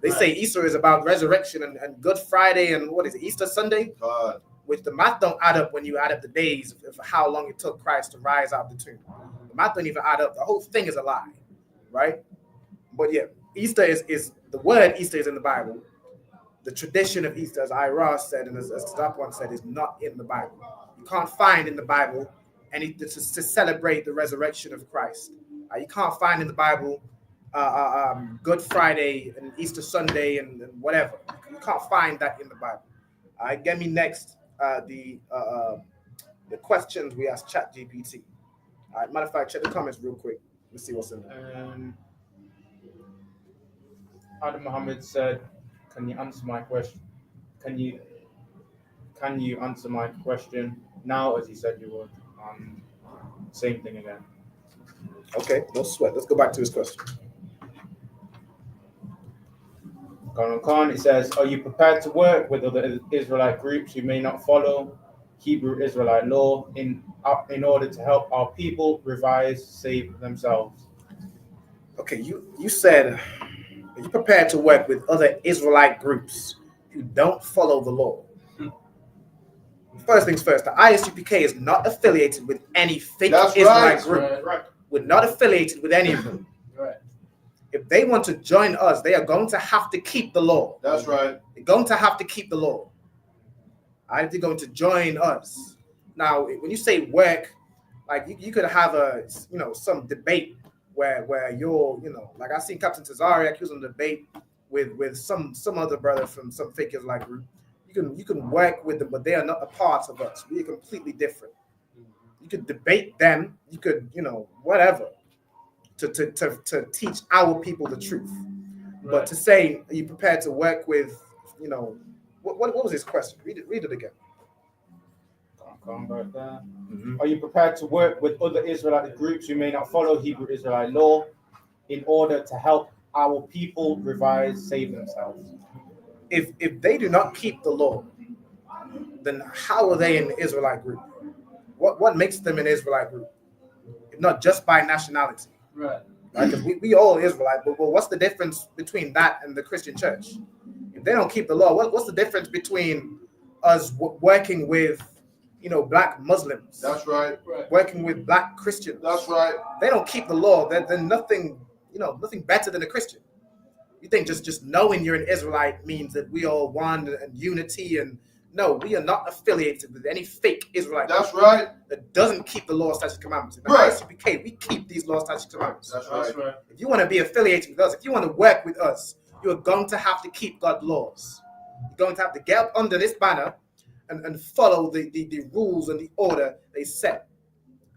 They say Easter is about resurrection and Good Friday and what is it, Easter Sunday? Which the math don't add up when you add up the days of how long it took Christ to rise out of the tomb. The math don't even add up. The whole thing is a lie, right? But yeah, Easter is the word Easter is in the Bible. The tradition of Easter, as Ira said and as Stopone said, is not in the Bible. You can't find in the Bible anything to celebrate the resurrection of Christ. You can't find in the Bible Good Friday and Easter Sunday and whatever. You can't find that in the Bible. Get me next the questions we asked ChatGPT. All right, matter of fact, check the comments real quick. Let's see what's in there. Adam Muhammad said, "Can you answer my question? Can you answer my question now, as you said you would?" Same thing again. Okay, no sweat. Let's go back to his question. Khan, it says, "Are you prepared to work with other Israelite groups who may not follow Hebrew Israelite law in order to help our people save themselves?" Okay, you said, are you prepared to work with other Israelite groups who don't follow the law? First things first, the ISUPK is not affiliated with any fake Israelite group. Right. We're not affiliated with any of them. Right. If they want to join us, they are going to have to keep the law. That's right. They're going to have to keep the law. They're going to join us. Now, when you say work, like you could have some debate where you're, like I seen Captain Tazariak, he was on a debate with some other brother from some fake Israelite group. You can work with them, but they are not a part of us. We are completely different. You could debate them. You could, whatever, to teach our people the truth. Right. But to say, are you prepared to work with, what was his question? Read it again. Right there. Are you prepared to work with other Israelite groups who may not follow Hebrew Israelite law in order to help our people revise, save themselves? If they do not keep the law, then how are they an Israelite group? What makes them an Israelite group? If not just by nationality. Right. Because we all Israelite, but what's the difference between that and the Christian church? If they don't keep the law, what's the difference between us working with, black Muslims? That's right. Working with black Christians. That's right. They don't keep the law. They're nothing, nothing better than a Christian. You think just knowing you're an Israelite means that we all one and unity, and no, we are not affiliated with any fake Israelite. That's right. That doesn't keep the law, statutes, and commandments. In the Right. ISUPK, we keep these law, statutes, and commandments. That's right. If you want to be affiliated with us, if you want to work with us, you are going to have to keep God's laws. You're going to have to get up under this banner and follow the rules and the order they set.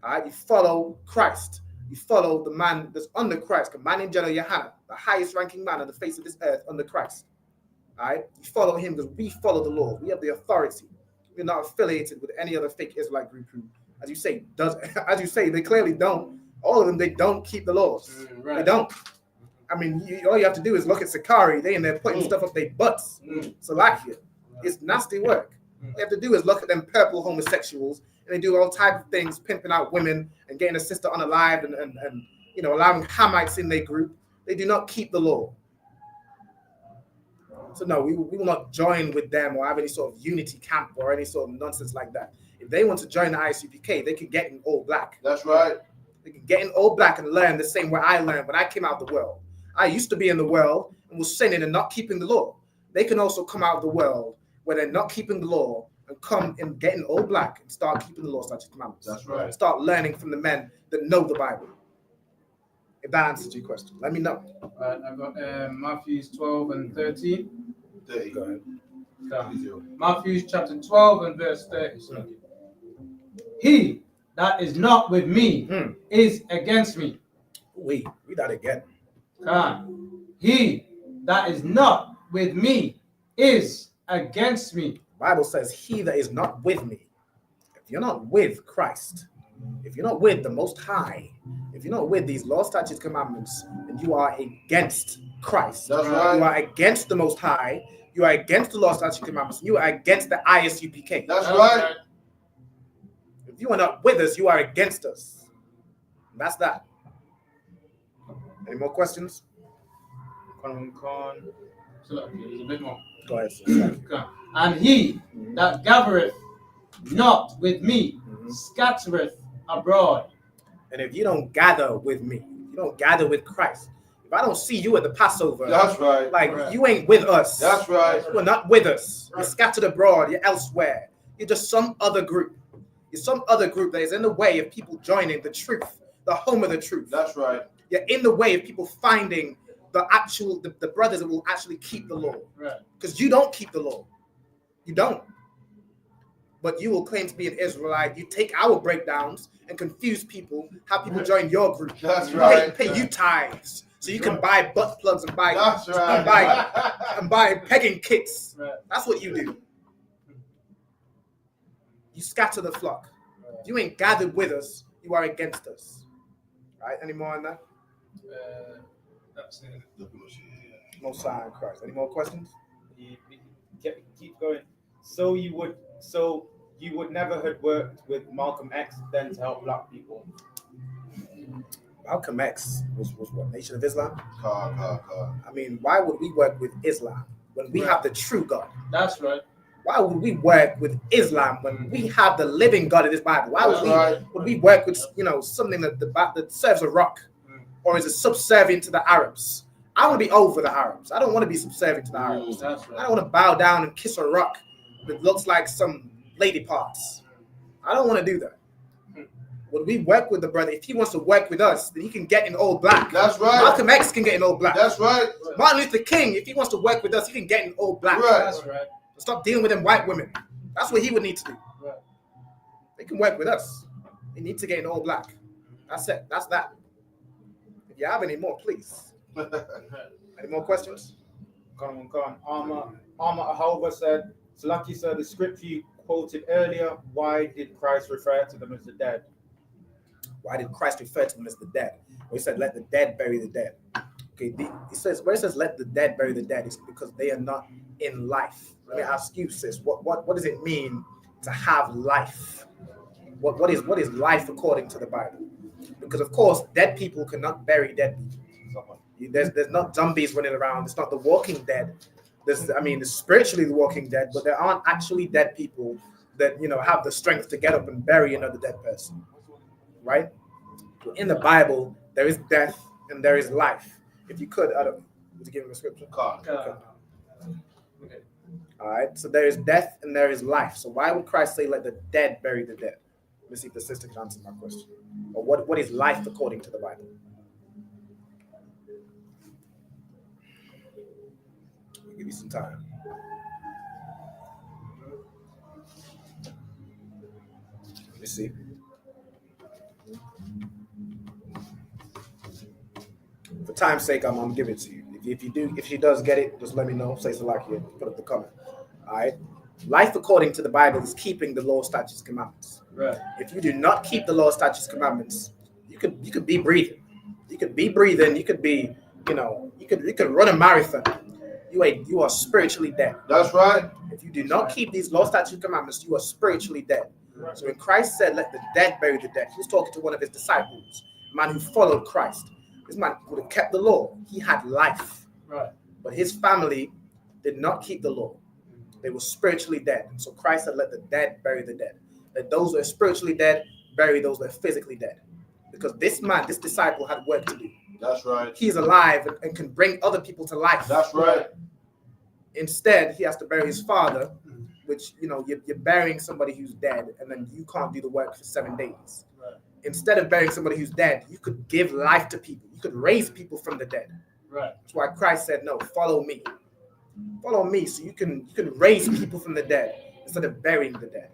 All right, you follow Christ. You follow the man that's under Christ, a man named General Yohanan, the highest ranking man on the face of this earth under Christ. All right, you follow him because we follow the law. We have the authority. We're not affiliated with any other fake Israelite group who, as you say, they clearly don't. All of them, they don't keep the laws. Right. They don't. I mean, all you have to do is look at Sakari. They in there putting stuff up their butts. Salakia. It's nasty work. All you have to do is look at them purple homosexuals, and they do all types of things, pimping out women and getting a sister unalived and allowing Hamites in their group. They do not keep the law. So no, we will not join with them or have any sort of unity camp or any sort of nonsense like that. If they want to join the ISUPK, they can get in all black. That's right. They can get in all black and learn the same way I learned when I came out of the world. I used to be in the world and was sinning and not keeping the law. They can also come out of the world where they're not keeping the law and come and get in all black and start keeping the law, statutes, and commandments. That's right. Start learning from the men that know the Bible. If that answers your question, let me know. Right, I've got Matthew 12 and 13. 30. Go ahead. Matthew chapter 12 and verse 30. He that is not with me is against me. Read that again. He that is not with me is against me. The Bible says, he that is not with me. If you're not with Christ, if you're not with the Most High, if you're not with these law, statutes, commandments, then you are against Christ. That's right. You are against the Most High. You are against the law, statutes, commandments. You are against the ISUPK. That's right. If you are not with us, you are against us. That's that. Any more questions? So, there's a bit more. Go ahead. Sir. And he that gathereth not with me scattereth abroad. And if you don't gather with me, you don't gather with Christ. If I don't see you at the Passover, That's right. You ain't with us. That's right. You are not with us. You're scattered abroad. You're elsewhere. You're just some other group. You're some other group that is in the way of people joining the truth, the home of the truth. That's right. You're in the way of people finding the brothers that will actually keep the law. Right. Because you don't keep the law. You don't. But you will claim to be an Israelite. You take our breakdowns and confuse people, have people join your group. That's right. Pay you tithes. So you can buy butt plugs and buy That's right. and buy pegging kits. Right. That's what you do. You scatter the flock. If you ain't gathered with us, you are against us. Right? Any more on that? That's it. No sign of Christ. Any more questions? Keep going. So you would never have worked with Malcolm X then to help black people? Malcolm X was what? Nation of Islam? Car. I mean, why would we work with Islam when we have the true God? That's right. Why would we work with Islam when we have the living God in this Bible? Why would we work with something that serves a rock or is subservient to the Arabs? I want to be over the Arabs. I don't want to be subservient to the Arabs. That's right. I don't want to bow down and kiss a rock that looks like some lady parts. I don't want to do that. when we work with the brother, if he wants to work with us, then he can get in all black. That's right. Malcolm X can get in all black. That's right. Martin Luther King, if he wants to work with us, he can get in all black. Right. That's right. Stop dealing with them white women. That's what he would need to do. Right. They can work with us. They need to get in all black. That's it. That's that. If you have any more, please. Any more questions? Come on. Arma Ahova said, Salaki said, the scripture you quoted earlier, why did Christ refer to them as the dead? Why did Christ refer to them as the dead? Well, he said, let the dead bury the dead. Okay, he says, where it says, let the dead bury the dead, is because they are not in life. Let me ask you, sis, what does it mean to have life? What is life according to the Bible? Because, of course, dead people cannot bury dead people. There's not zombies running around. It's not the Walking Dead. There's spiritually the Walking Dead, but there aren't actually dead people that, have the strength to get up and bury another dead person, right? In the Bible, there is death and there is life. If you could, I don't know, would you give him a scripture? Okay. All right, so there is death and there is life. So why would Christ say, let the dead bury the dead? Let me see if the sister can answer my question. Or what is life according to the Bible? I'll give you some time. Let me see. For time's sake, I'm gonna give it to you. If she does get it, just let me know. Say Salakia, put up the comment. All right. Life according to the Bible is keeping the law, statutes, commandments. Right. If you do not keep the law, statutes, commandments, you could be breathing. You could be breathing. You could be, you could run a marathon. You are spiritually dead. That's right. If you do not keep these law, statutes, commandments, you are spiritually dead. Right. So when Christ said, "Let the dead bury the dead," he was talking to one of his disciples, a man who followed Christ. This man would have kept the law. He had life. Right. But his family did not keep the law. They were spiritually dead. So Christ said, let the dead bury the dead. Let those who are spiritually dead bury those who are physically dead. Because this disciple had work to do. That's right. He's alive and can bring other people to life. That's right. Instead, he has to bury his father, which, you're burying somebody who's dead, and then you can't do the work for 7 days. Right. Instead of burying somebody who's dead, you could give life to people. You could raise people from the dead. Right. That's why Christ said, no, follow me. Follow me so you can raise people from the dead instead of burying the dead.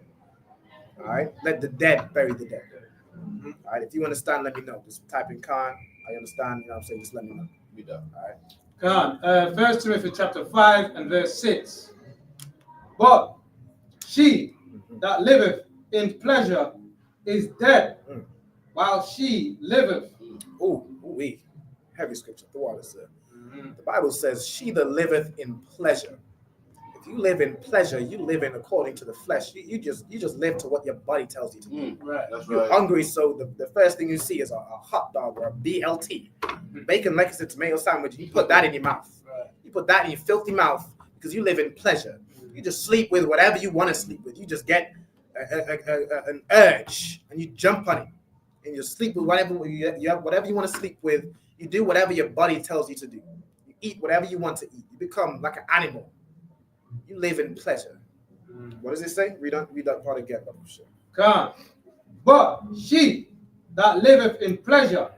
All right? Let the dead bury the dead. All right? If you understand, let me know. Just type in Khan. I understand. You know what I'm saying? Just let me know. Be done. All right? Khan. 1 Timothy chapter 5 and verse 6. But she that liveth in pleasure is dead, while she liveth. We heavy scripture. The water said. The Bible says, she that liveth in pleasure. If you live in pleasure, you live in according to the flesh. You just live to what your body tells you to do. Right. That's You're right. hungry, so the first thing you see is a hot dog or a BLT. Bacon, lettuce, and tomato sandwich. You put that in your mouth. Right. You put that in your filthy mouth because you live in pleasure. You just sleep with whatever you want to sleep with. You just get an urge and you jump on it. And you sleep with whatever you want to sleep with. You do whatever your body tells you to do. You eat whatever you want to eat. You become like an animal. You live in pleasure. What does it say? Read that part again. Khan. But she that liveth in pleasure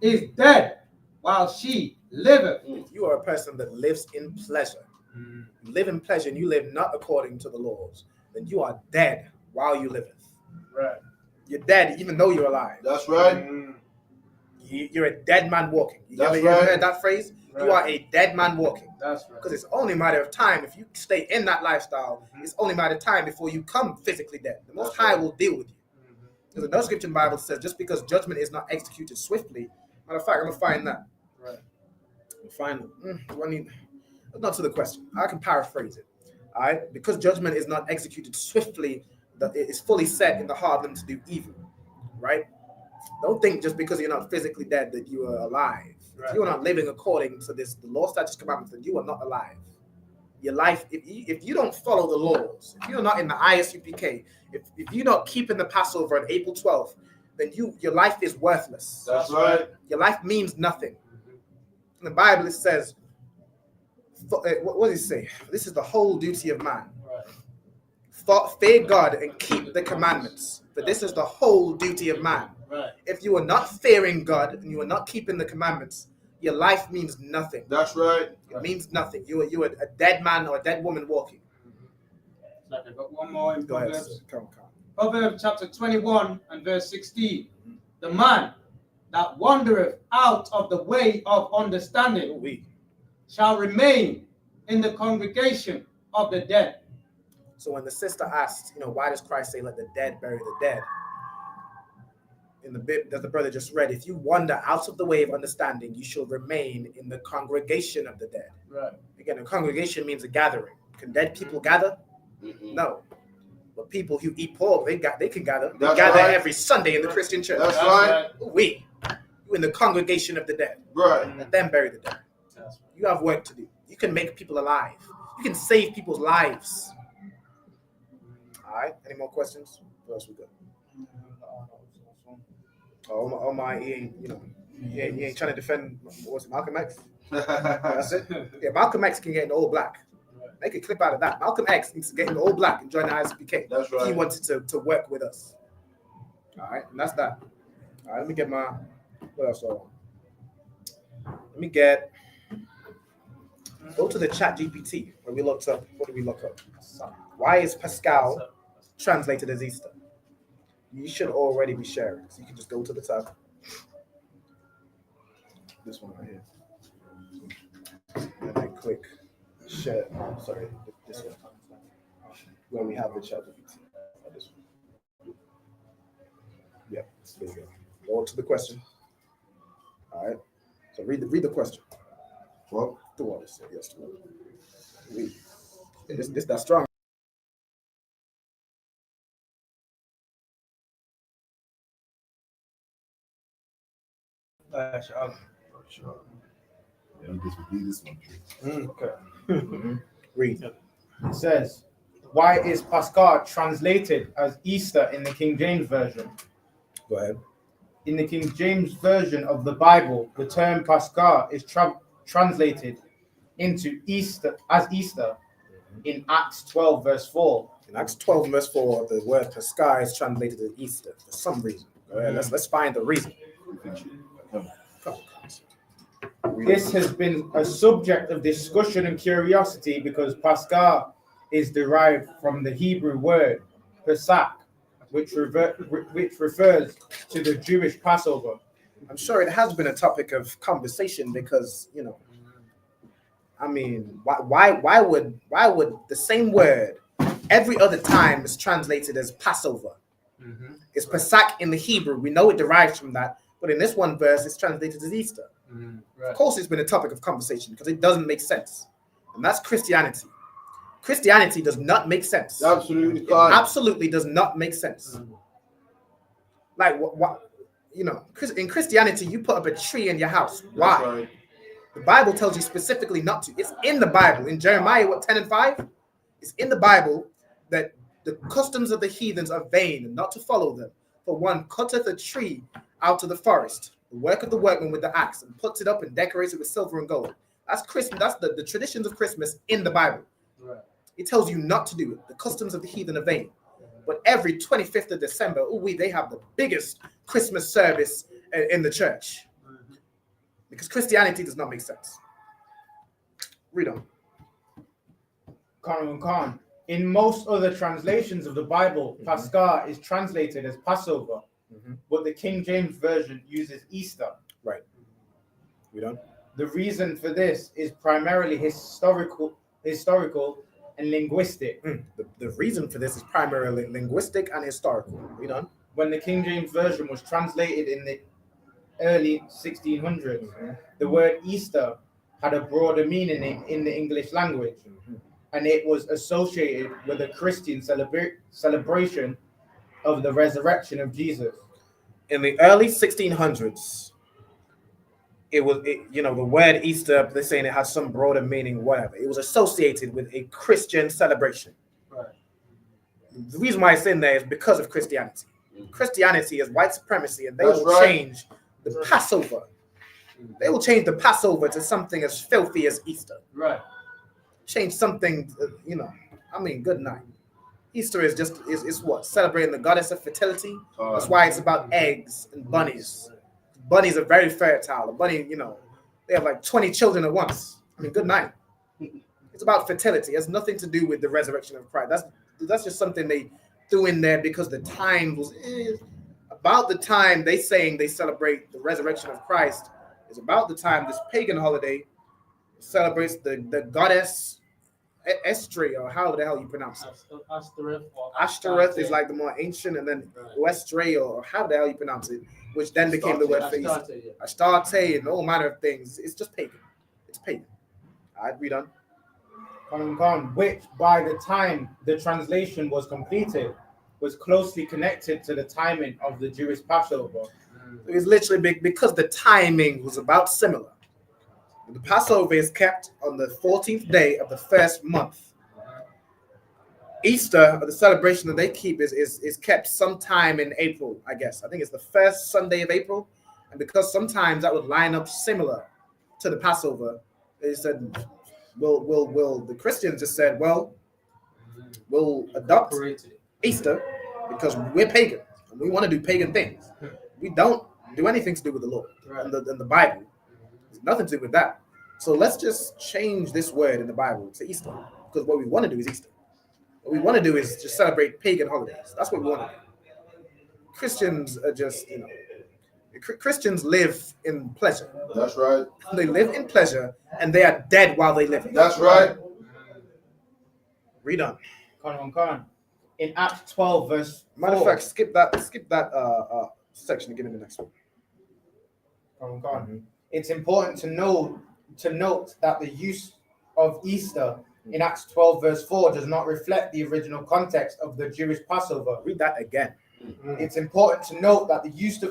is dead, while she liveth. If you are a person that lives in pleasure, you live in pleasure and you live not according to the laws, then you are dead while you liveth. Right. You're dead even though you're alive. That's right. You're a dead man walking. You That's ever right. heard that phrase? Right. You are a dead man walking. That's right. Because it's only a matter of time. If you stay in that lifestyle, it's only a matter of time before you come physically dead. The Most High will deal with you. Because another scripture in the Bible says, just because judgment is not executed swiftly, matter of fact, I'm going to find that. Right. That's not to the question. I can paraphrase it. All right? Because judgment is not executed swiftly, that it is fully set in the heart of them to do evil. Right? Don't think just because you're not physically dead that you are alive. Right. If you are not living according to the law, statutes, commandments, then you are not alive. Your life, if you don't follow the laws, if you're not in the ISUPK, if you're not keeping the Passover on April 12th, then your life is worthless. That's right. Your life means nothing. In the Bible, it says, what does it say? This is the whole duty of man. Right. Fear God and keep the commandments. For this is the whole duty of man. Right. If you are not fearing God and you are not keeping the commandments, your life means nothing. That's right. It means nothing. You are a dead man or a dead woman walking. Like I got one more in Go ahead, Proverbs. sir. Come. Proverbs chapter 21 and verse 16. The man that wandereth out of the way of understanding shall remain in the congregation of the dead. So when the sister asked, why does Christ say, let the dead bury the dead? In the bit that the brother just read, if you wander out of the way of understanding, you shall remain in the congregation of the dead. Right. Again, a congregation means a gathering. Can dead people gather? No. But people who eat pork, they can gather. They gather every Sunday in the Christian church. That's right. You in the congregation of the dead. Right. Let them bury the dead. You have work to do. You can make people alive. You can save people's lives. All right. Any more questions? What else we got? Oh my, he ain't trying to defend, what's it, Malcolm X? That's it? Yeah, Malcolm X can get in all black. Make a clip out of that. Malcolm X needs to get in all black and join the ISUPK. That's right. He wanted to work with us. All right, and that's that. All right, let me get my, what else? Let me go to the chat GPT where we looked up, what did we look up? Why is Pascal translated as Easter? You should already be sharing, so you can just go to the tab. This one right here. And then click share. Sorry, this one. Where we have the chat GPT. This one. Yep, there you go. Go to the question. All right. So read the question. Well, do all this. Yes, read. This that's strong. Sure. Yeah, this one. Okay. Read. It says, why is Pascal translated as Easter in the King James Version? Go ahead. In the King James Version of the Bible, the term Pascal is translated into Easter as Easter in Acts 12 verse 4. In Acts 12 verse 4, the word Pascal is translated as Easter for some reason. Go ahead, let's find the reason. This has been a subject of discussion and curiosity because Pascal is derived from the Hebrew word Pesach, which refers to the Jewish Passover. I'm sure it has been a topic of conversation because, I mean, why would the same word every other time is translated as Passover? It's Pesach in the Hebrew. We know it derives from that, but in this one verse, it's translated as Easter. Right. Of course, it's been a topic of conversation because it doesn't make sense, and that's Christianity. Christianity does not make sense. Absolutely, it absolutely does not make sense. Like what? In Christianity, you put up a tree in your house. Why? Right. The Bible tells you specifically not to. It's in the Bible. In Jeremiah 10:5, it's in the Bible that the customs of the heathens are vain and not to follow them. For one cutteth a tree out of the forest, the work of the workman with the axe, and puts it up and decorates it with silver and gold. That's Christmas. That's the traditions of Christmas in the Bible. Right. It tells you not to do it. The customs of the heathen are vain. But every 25th of December, they have the biggest Christmas service in the church. Because Christianity does not make sense. Read on. Khan. In most other translations of the Bible, Pascha is translated as Passover, but the King James Version uses Easter. Right. Read on. The reason for this is primarily historical and linguistic. The reason for this is primarily linguistic and historical. Read on. When the King James Version was translated in the early 1600s, the word Easter had a broader meaning in the English language, and it was associated with a Christian celebration of the resurrection of Jesus. In the early 1600s, the word Easter, they're saying it has some broader meaning, whatever. It was associated with a Christian celebration. Right. The reason why it's in there is because of Christianity. Christianity is white supremacy, and they will change the Passover. They will change the Passover to something as filthy as Easter. Right. Change something, good night. Easter is just is what? Celebrating the goddess of fertility. That's why it's about eggs and bunnies. Bunnies are very fertile. A bunny, you know, they have like 20 children at once. I mean, good night. It's about fertility. It has nothing to do with the resurrection of Christ. That's just something they threw in there because the time was about the time they saying they celebrate the resurrection of Christ is about the time this pagan holiday celebrates the goddess Estri, or how the hell you pronounce it? Ashtoreth is like the more ancient, and then Westray, or how the hell you pronounce it, which then became the word for Easter. Astarte and all manner of things. It's just pagan. It's pagan. All right, read on. Which by the time the translation was completed was closely connected to the timing of the Jewish Passover. It was literally big because the timing was about similar. The Passover is kept on the 14th day of the first month. Easter, or the celebration that they keep, is kept sometime in April, I guess. I think it's the first Sunday of April. And because sometimes that would line up similar to the Passover, they said, the Christians just said, well, we'll adopt Easter because we're pagan and we want to do pagan things. We don't do anything to do with the Lord and the Bible. There's nothing to do with that. So let's just change this word in the Bible to Easter, because what we want to do is Easter. What we want to do is just celebrate pagan holidays. That's what we want to do. Christians are just, you know, Christians live in pleasure. That's right. They live in pleasure and they are dead while they live. That's right. Read on. In Acts 12, verse 4. Matter of fact, skip that section and get in the next one. It's important to note that the use of Easter in Acts 12, verse 4 does not reflect the original context of the Jewish Passover. Read that again. It's important to note that the use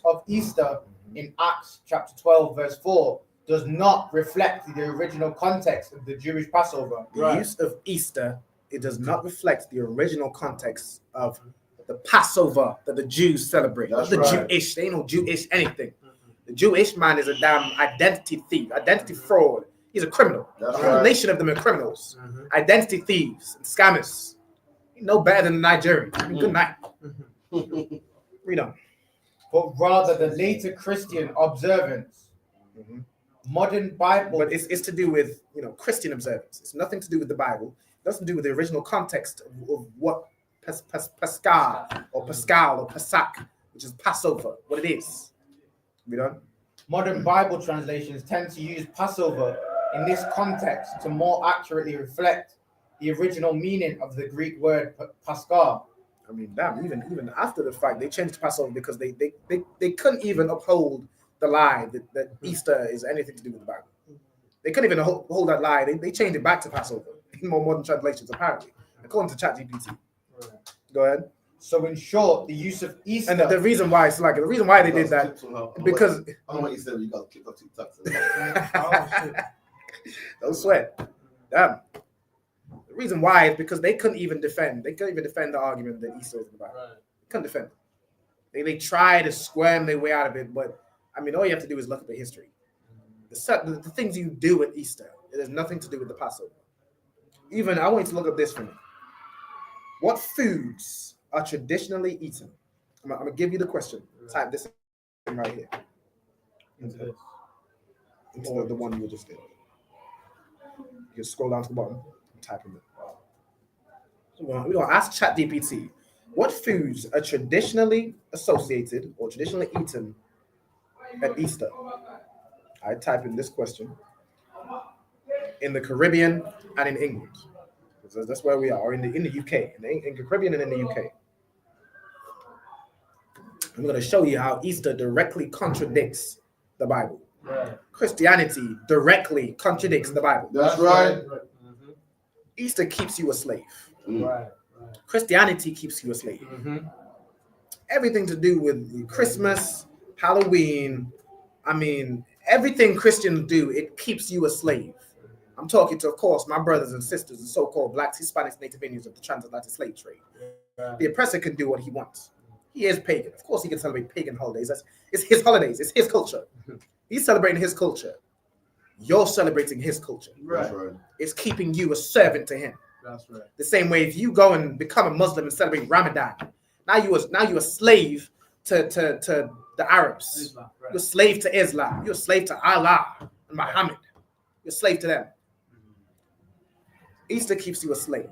of Easter in Acts chapter 12, verse 4 does not reflect the original context of the Jewish Passover. The use of Easter, it does not reflect the original context of the Passover that the Jews celebrate. That's the Jewish. They ain't no Jewish anything. The Jewish man is a damn identity thief, identity fraud. He's a criminal. A nation of them are criminals. Identity thieves and scammers. No better than the Nigerian. I mean, good night. Read on. But rather the later Christian observance. Modern Bible. But it's to do with, you know, Christian observance. It's nothing to do with the Bible. It doesn't do with the original context of what Pascal or Pesach, which is Passover, what it is. Read on. Modern Bible translations tend to use Passover in this context to more accurately reflect the original meaning of the Greek word Pascal. I mean, damn, even after the fact, they changed Passover because they couldn't even uphold the lie that Easter is anything to do with the Bible. They couldn't even hold that lie. They changed it back to Passover in more modern translations, apparently, according to ChatGPT. Go ahead. So in short, the use of Easter, and the reason why they did that because I don't want you to say you got kicked off TikTok. Don't sweat. Damn. The reason why is because they couldn't even defend the argument that Easter was in the Bible. They couldn't defend it. They tried to squirm their way out of it, but I mean, all you have to do is look at the history. The things you do at Easter, it has nothing to do with the Passover. Even I want you to look up this for me. What foods are traditionally eaten? I'm gonna give you the question. Type this in right here. Into the one you just did. You can scroll down to the bottom and type in it. So we're gonna ask ChatGPT, what foods are traditionally associated or traditionally eaten at Easter? I type in this question in the Caribbean and in England. So that's where we are, or in the UK, in the Caribbean and in the UK. I'm going to show you how Easter directly contradicts the Bible. Right. Christianity directly contradicts the Bible. That's right. Easter keeps you a slave. Right. Christianity keeps you a slave. Everything to do with Christmas, Halloween, I mean, everything Christians do, it keeps you a slave. I'm talking to, of course, my brothers and sisters, the so-called Blacks, Hispanics, Native Indians of the transatlantic slave trade. The oppressor can do what he wants. He is pagan. Of course, he can celebrate pagan holidays. It's his holidays. It's his culture. He's celebrating his culture. You're celebrating his culture. Right. It's keeping you a servant to him. That's right. The same way, if you go and become a Muslim and celebrate Ramadan, now you a slave to the Arabs. Islam, right. You're a slave to Islam. You're a slave to Allah and Muhammad. You're a slave to them. Easter keeps you a slave.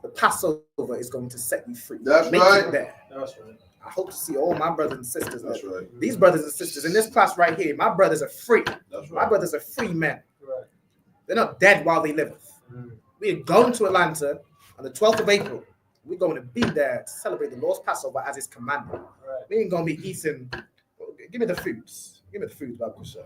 The Passover is going to set you free. That's Make right. it there. That's right. I hope to see all my brothers and sisters. That's there. right. These brothers and sisters in this class right here, my brothers are free. That's My right. brothers are free men. Right. They're not dead while they live. We are going to Atlanta on the 12th of April. We're going to be there to celebrate the Lord's Passover as is commanded. Right. We ain't going to be eating. Give me the foods. Give me the foods, Babu Shah.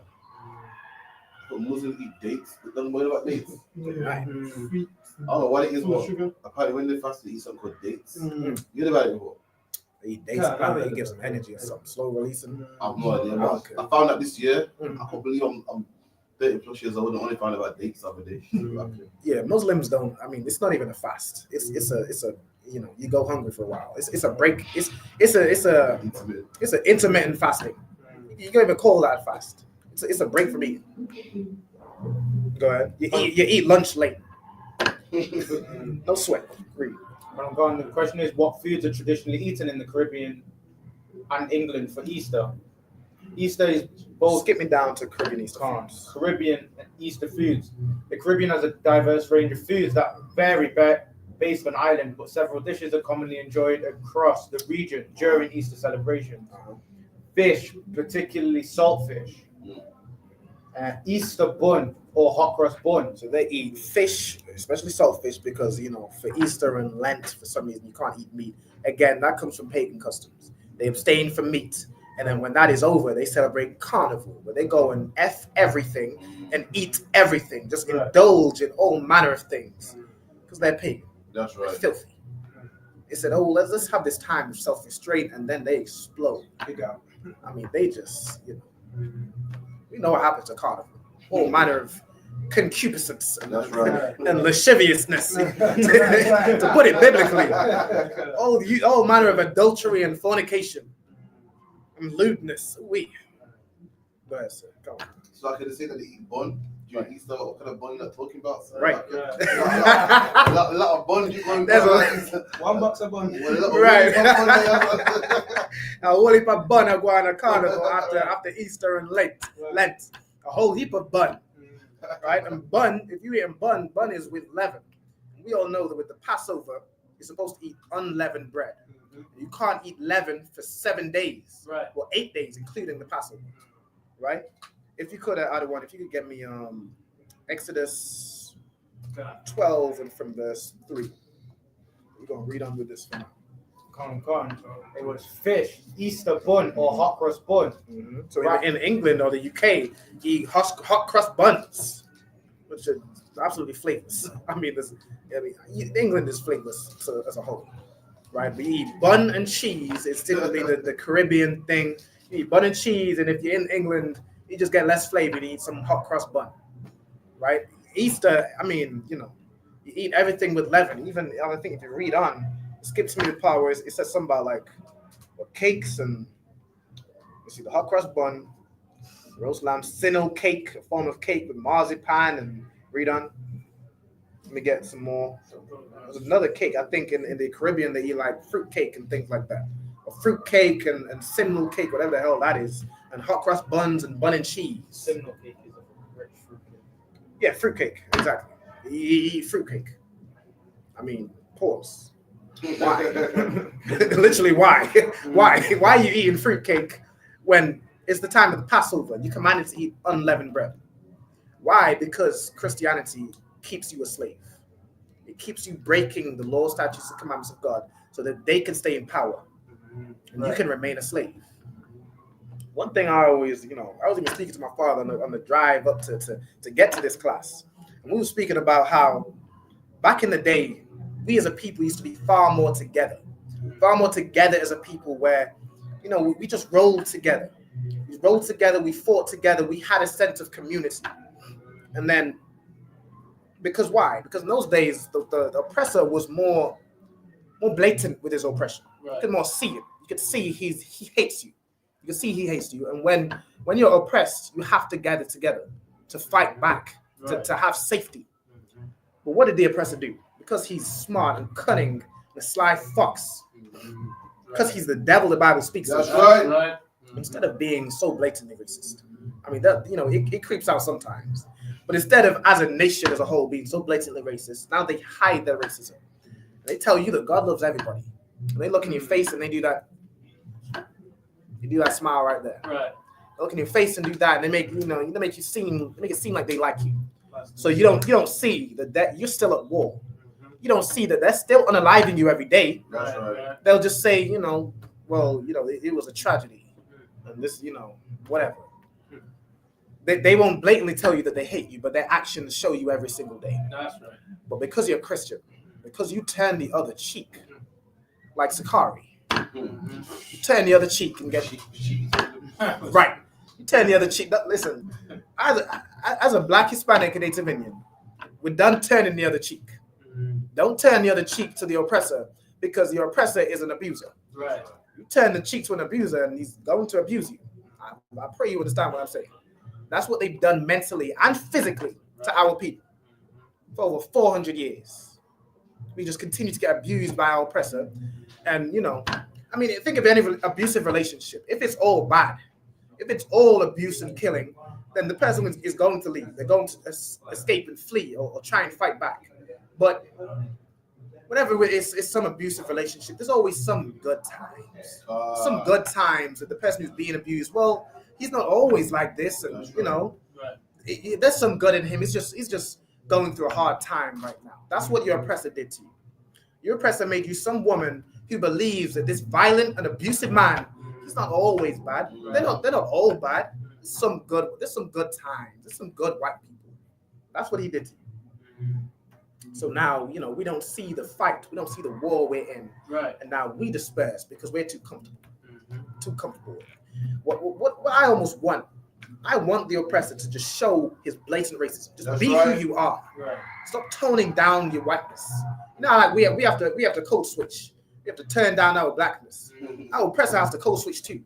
But Muslims eat dates. They don't know about dates. Right. I don't know what it is, but apparently when they fast, they eat something called dates. You heard about it before? They eat dates, apparently it gives them energy or something. Slow releasing. I have no idea. Okay. I found out this year. I can't believe I'm 30 plus years old and only found out about dates the other day. Yeah, Muslims don't. I mean, it's not even a fast. It's a you know, you go hungry for a while. It's a break. It's an intermittent fasting. You can't even call that a fast. It's a break from eating. Go ahead. You eat lunch late. No sweat. Read. When I'm going, the question is, what foods are traditionally eaten in the Caribbean and England for Easter? Easter is both. Skip me down to Caribbean Easter foods. Caribbean and Easter foods. The Caribbean has a diverse range of foods that vary based on island, but several dishes are commonly enjoyed across the region during Easter celebrations. Fish, particularly saltfish. Easter bun or hot cross bun. So they eat fish, especially saltfish, because you know for Easter and Lent, for some reason you can't eat meat. Again, that comes from pagan customs. They abstain from meat, and then when that is over, they celebrate carnival, where they go and f everything and eat everything, just indulge in all manner of things, because they're pagan. That's right. They're filthy. They said, "Oh, let's have this time of self-restraint," and then they explode. I mean, they just, you know. You know what happens to carnival. All manner of concupiscence and lasciviousness, to put it biblically. All manner of adultery and fornication and lewdness. Go ahead, sir. Go on. So I could say that they eat bun during Easter. What kind of bun you're talking about? Right. A lot of bun. There's one box of bun. Right. A whole heap of bun I go on a carnival after Easter and Lent. A whole heap of bun. Right? And bun, if you eat bun is with leaven. We all know that with the Passover, you're supposed to eat unleavened bread. You can't eat leaven for 7 days. Right. Well, 8 days, including the Passover. Right? If you could, either one, if you could get me Exodus 12 and from verse 3. We're going to read on with this for now. Con. It was fish, Easter bun or hot cross bun. Mm-hmm. So in England or the UK, you eat hot crust buns, which are absolutely flavorless. I mean, England is flavorless as a whole, right? We eat bun and cheese. It's typically the Caribbean thing. You eat bun and cheese, and if you're in England, you just get less flavor. You eat some hot crust bun, right? Easter, I mean, you know, you eat everything with leaven. Even I think if you read on. Skips me the part where it says something about like cakes and you see the hot crust bun, roast lamb, sinnel cake, a form of cake with marzipan, and read on. Let me get some more. There's another cake, I think in the Caribbean they eat like fruit cake and things like that. A fruit cake and sinnel cake, whatever the hell that is, and hot crust buns and bun and cheese. Sinnel cake is a rich fruit cake. Yeah, fruit cake, exactly. You eat fruit cake. I mean, pause. Why? Literally, why? Why are you eating fruitcake when it's the time of the Passover? You commanded to eat unleavened bread. Why? Because Christianity keeps you a slave. It keeps you breaking the law, statutes, and commandments of God so that they can stay in power and you can remain a slave. One thing I was even speaking to my father on the drive up to get to this class, and we were speaking about how back in the day, we as a people used to be far more together as a people where, you know, we just rolled together. We rolled together, we fought together, we had a sense of community. And then, because why? Because in those days, the oppressor was more blatant with his oppression. You could more see it. You could see he hates you. You can see he hates you. And when you're oppressed, you have to gather together to fight back, to have safety. But what did the oppressor do? because he's smart and cunning and a sly fox. Because he's the devil, the Bible speaks of. That's right. Instead of being so blatantly racist. I mean, that, you know, it creeps out sometimes. But instead of, as a nation as a whole, being so blatantly racist, now they hide their racism. And they tell you that God loves everybody. And they look in your face and they do that. They do that smile right there. Right. They look in your face and do that, and they make it seem like they like you. So you don't see that you're still at war. You don't see that they're still unaliving you every day. That's right. They'll just say, you know, well, you know, it was a tragedy, and this, you know, whatever. They won't blatantly tell you that they hate you, but their actions show you every single day. That's right. But because you're a Christian, because you turn the other cheek, like Sakari, you turn the other cheek and get right. You turn the other cheek. Listen, as a Black, Hispanic, and Native Indian, we're done turning the other cheek. Don't turn the other cheek to the oppressor, because the oppressor is an abuser. Right. You turn the cheek to an abuser, and he's going to abuse you. I pray you understand what I'm saying. That's what they've done mentally and physically to our people for over 400 years. We just continue to get abused by our oppressor. And, you know, I mean, think of any abusive relationship. If it's all bad, if it's all abuse and killing, then the person is going to leave. They're going to escape and flee or try and fight back. But whenever it's some abusive relationship, there's always some good times. Some good times that the person who's being abused, well, he's not always like this, and you know, there's some good in him. He's just going through a hard time right now. That's what your oppressor did to you. Your oppressor made you some woman who believes that this violent and abusive man, he's not always bad. They're not all bad. There's some good times. There's some good white people. That's what he did to you. So now, you know, we don't see the fight. We don't see the war we're in. Right. And now we disperse because we're too comfortable. Too comfortable. What I almost want, I want the oppressor to just show his blatant racism. Just be who you are. Right. Stop toning down your whiteness. Now, like we have to code switch. We have to turn down our blackness. Our oppressor has to code switch too.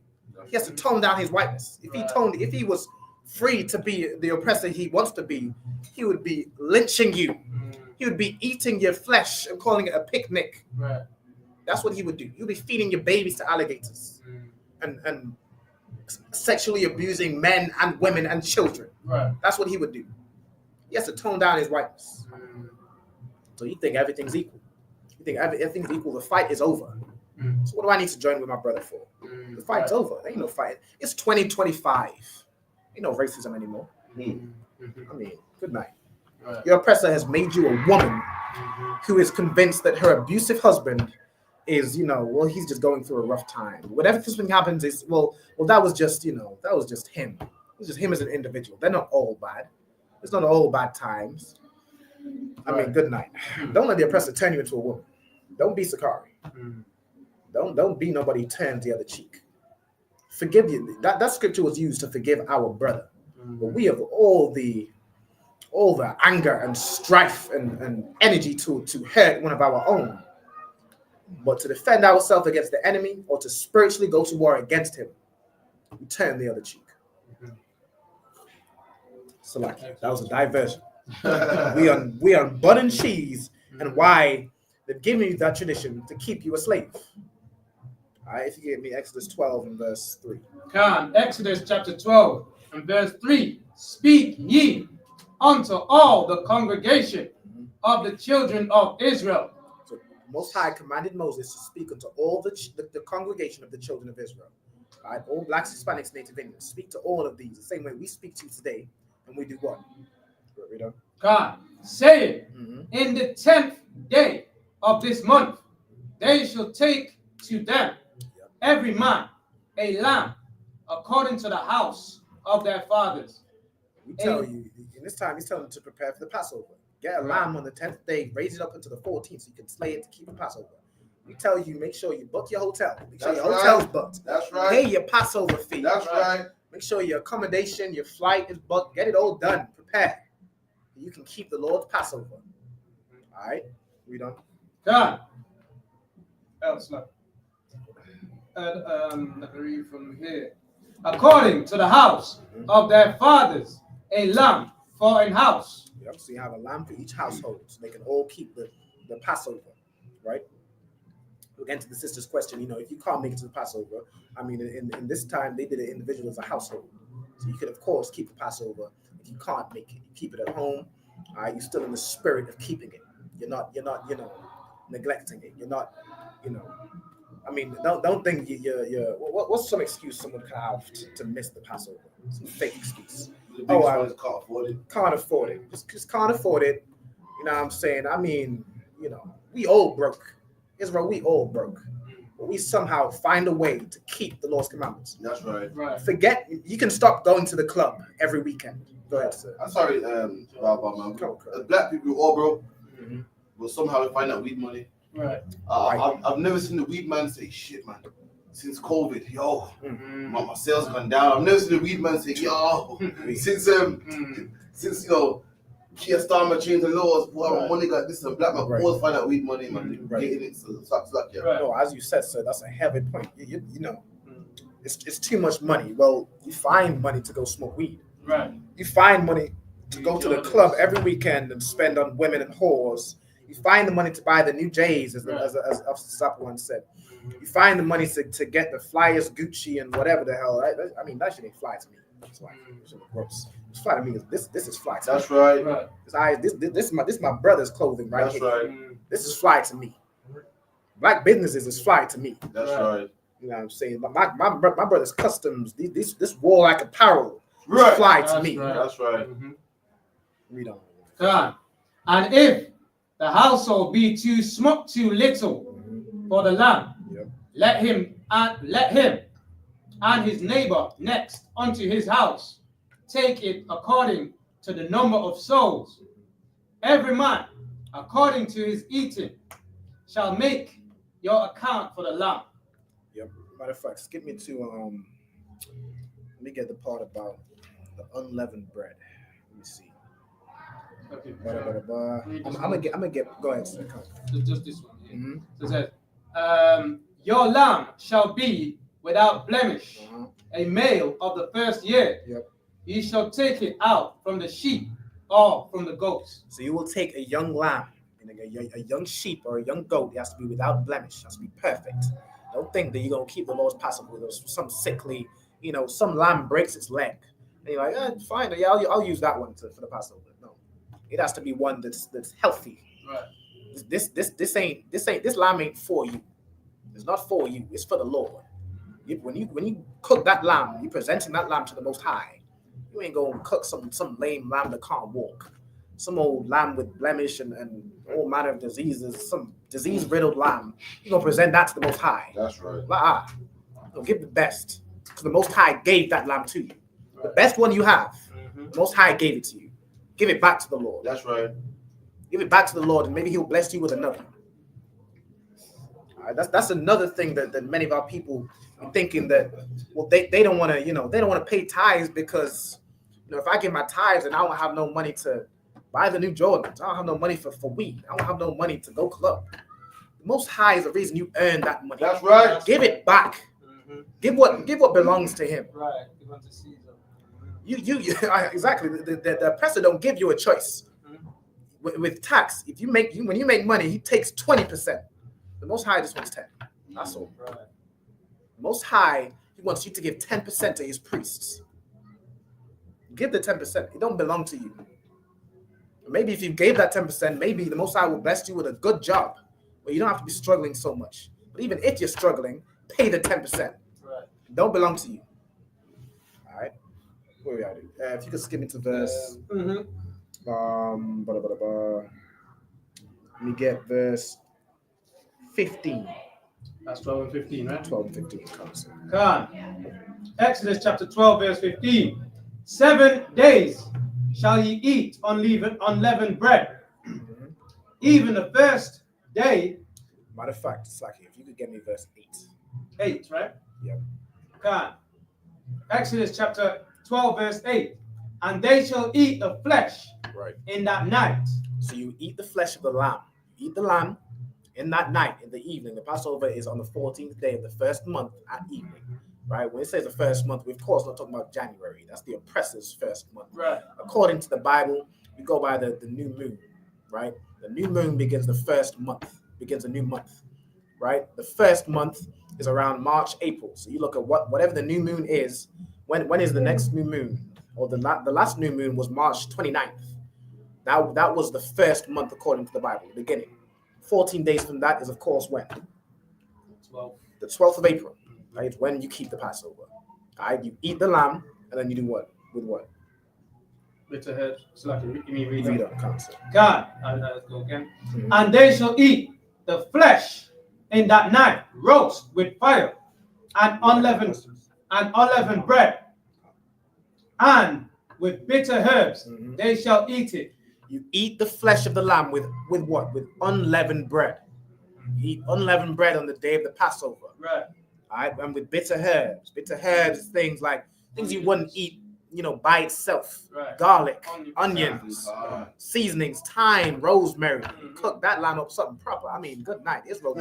He has to tone down his whiteness. If he was free to be the oppressor he wants to be, he would be lynching you. He would be eating your flesh and calling it a picnic. Right. That's what he would do. You'll be feeding your babies to alligators and sexually abusing men and women and children. Right. That's what he would do. He has to tone down his whiteness. So you think everything's equal. You think everything's equal. The fight is over. So what do I need to join with my brother for? The fight's over. There ain't no fight. It's 2025. Ain't no racism anymore. I mean, good night. Right. Your oppressor has made you a woman who is convinced that her abusive husband is, you know, well, he's just going through a rough time. Whatever something happens is, well, that was just, you know, that was just him. It was just him as an individual. They're not all bad. It's not all bad times. I mean, good night. Don't let the oppressor turn you into a woman. Don't be Sakari. Don't be nobody who turns the other cheek. Forgive you. That scripture was used to forgive our brother. But we have all the anger and strife and energy to hurt one of our own. But to defend ourselves against the enemy or to spiritually go to war against him, we turn the other cheek. So like that was a diversion. we on bun and cheese and why they've given you that tradition to keep you a slave. All right, if you give me Exodus 12 and verse 3. Come, Exodus chapter 12 and verse 3. Speak ye unto all the congregation of the children of Israel. So Most High commanded Moses to speak unto all the congregation of the children of Israel. All right, all blacks, Hispanics, Native Indians. Speak to all of these the same way we speak to you today. And we do what? Read on. God, saying, in the 10th day of this month, they shall take to them every man a lamb according to the house of their fathers. We tell you, in this time, he's telling them to prepare for the Passover. Get a lamb on the 10th day, raise it up until the 14th so you can slay it to keep the Passover. We tell you, make sure you book your hotel. Make sure your hotel's booked. That's right. Pay your Passover fee. That's right. Make sure your accommodation, your flight is booked. Get it all done. Prepare. You can keep the Lord's Passover. All right? Read on. God. Else, look. Let me read from here. According to the house of their fathers, a lamb for an house. Yep, so you have a lamb for each household, so they can all keep the the Passover, right? Again, to the sister's question, if you can't make it to the Passover, I mean, in this time, they did it individual as a household. So you could, of course, keep the Passover. If you can't make it, you keep it at home. All right, you're still in the spirit of keeping it. You're not, neglecting it. You're not, I mean, don't think you're what's some excuse someone can have to miss the Passover? Some fake excuse. Oh, I can't afford it. Can't afford it. Just can't afford it. You know what I'm saying? I mean, we all broke. Israel, we all broke. But we somehow find a way to keep the Lord's commandments. That's right. Right. Forget, you can stop going to the club every weekend. Go ahead, sir. I'm sorry, man. Black people all broke. Mm-hmm. But somehow we find that weed money. Right. I've never seen the weed man say, shit, man. Since COVID, yo, my sales gone down. I've never seen the weed man say, yo, since Kia Starmer changed the laws, boy, my money got this and black man always find out weed money, man. Getting it, so sucks luck, yeah. No, as you said, sir, that's a heavy point. It's too much money. Well, you find money to go smoke weed. Right. You find money to go to the club every weekend and spend on women and whores. You find the money to buy the new J's, as Officer Zappa once said. You find the money to get the flyest Gucci and whatever the hell. I mean, that shit ain't fly to me. It's like, it's gross. It's fly to me. This is fly to me. That's right. This is my brother's clothing right That's here. right. This is fly to me. Black businesses is fly to me. That's right. You know what I'm saying? My brother's customs, this warlike apparel, Right. fly to me. Right. That's right. Read on. God. And if the household be too little for the lamb, let him and his neighbor next unto his house take it according to the number of souls. Every man according to his eating shall make your account for the lamb. Yep. Matter of fact, skip me to let me get the part about the unleavened bread. Let me see. Okay. I'm gonna get. Go ahead, sir. Just this one. Yeah. So it says, your lamb shall be without blemish, a male of the first year. Yep. Ye shall take it out from the sheep or from the goats. So you will take a young lamb, and a young sheep or a young goat. It has to be without blemish. It has to be perfect. Don't think that you're gonna keep the Lord's Passover with some sickly, some lamb breaks its leg, and you're like, fine, yeah, I'll use that one for the Passover. No, it has to be one that's healthy. Right. This lamb ain't for you. It's not for you. It's for the Lord. When you cook that lamb, you're presenting that lamb to the Most High. You ain't gonna cook some lame lamb that can't walk, some old lamb with blemish and all manner of diseases, some disease-riddled lamb. You're gonna present that to the Most High. That's right. You'll give the best, because the Most High gave that lamb to you. Right. The best one you have, the Most High gave it to you. Give it back to the Lord. That's right. Give it back to the Lord, and maybe He'll bless you with another. That's another thing that many of our people are thinking that, well, they don't want to, they don't want to pay tithes because, if I give my tithes and I don't have no money to buy the new Jordans, I don't have no money for weed, I don't have no money to go club. The Most High is the reason you earn that money. That's right. Give it back. Give what belongs to Him. Right. Give unto Caesar. You exactly. The oppressor don't give you a choice. With tax, when you make money, he takes 20%. The Most High just wants 10. That's all. Right. The Most High, He wants you to give 10% to His priests. Give the 10%. It don't belong to you. Maybe if you gave that 10%, maybe the Most High will bless you with a good job where you don't have to be struggling so much. But even if you're struggling, pay the 10%. Right. It don't belong to you. All right. Where we are? If you could skip me to verse. Let me get verse 15. That's 12 and 15, right? 12 and 15. Come. Exodus chapter 12, verse 15. 7 days shall ye eat unleavened bread. Even the first day. Matter of fact, Slaki, if you could get me verse 8. 8, right? Yep. Come. Exodus chapter 12, verse 8. And they shall eat the flesh in that night. So you eat the flesh of the lamb. You eat the lamb in that night, in the evening. The Passover is on the 14th day of the first month at evening. Right? When it says the first month, we're of course not talking about January. That's the oppressor's first month. Right. According to the Bible, we go by the new moon. Right? The new moon begins the first month, begins a new month, right? The first month is around March, April. So you look at whatever the new moon is. When is the next new moon? Or the last new moon was March 29th. That was the first month according to the Bible, the beginning. 14 days from that is, of course, when? The 12th of April, right? When you keep the Passover. All right, you eat the lamb, and then you do what? With what? Bitter herbs. So like you mean read up, concept. God, let's go again. And they shall eat the flesh in that night, roast with fire, and unleavened bread, and with bitter herbs they shall eat it. You eat the flesh of the lamb with what? With unleavened bread. You eat unleavened bread on the day of the Passover. Right. All right, and with bitter herbs. Bitter herbs is things you wouldn't eat, by itself. Right. Garlic, onions, seasonings, thyme, rosemary. You cook that lamb up something proper. I mean, good night, Israel.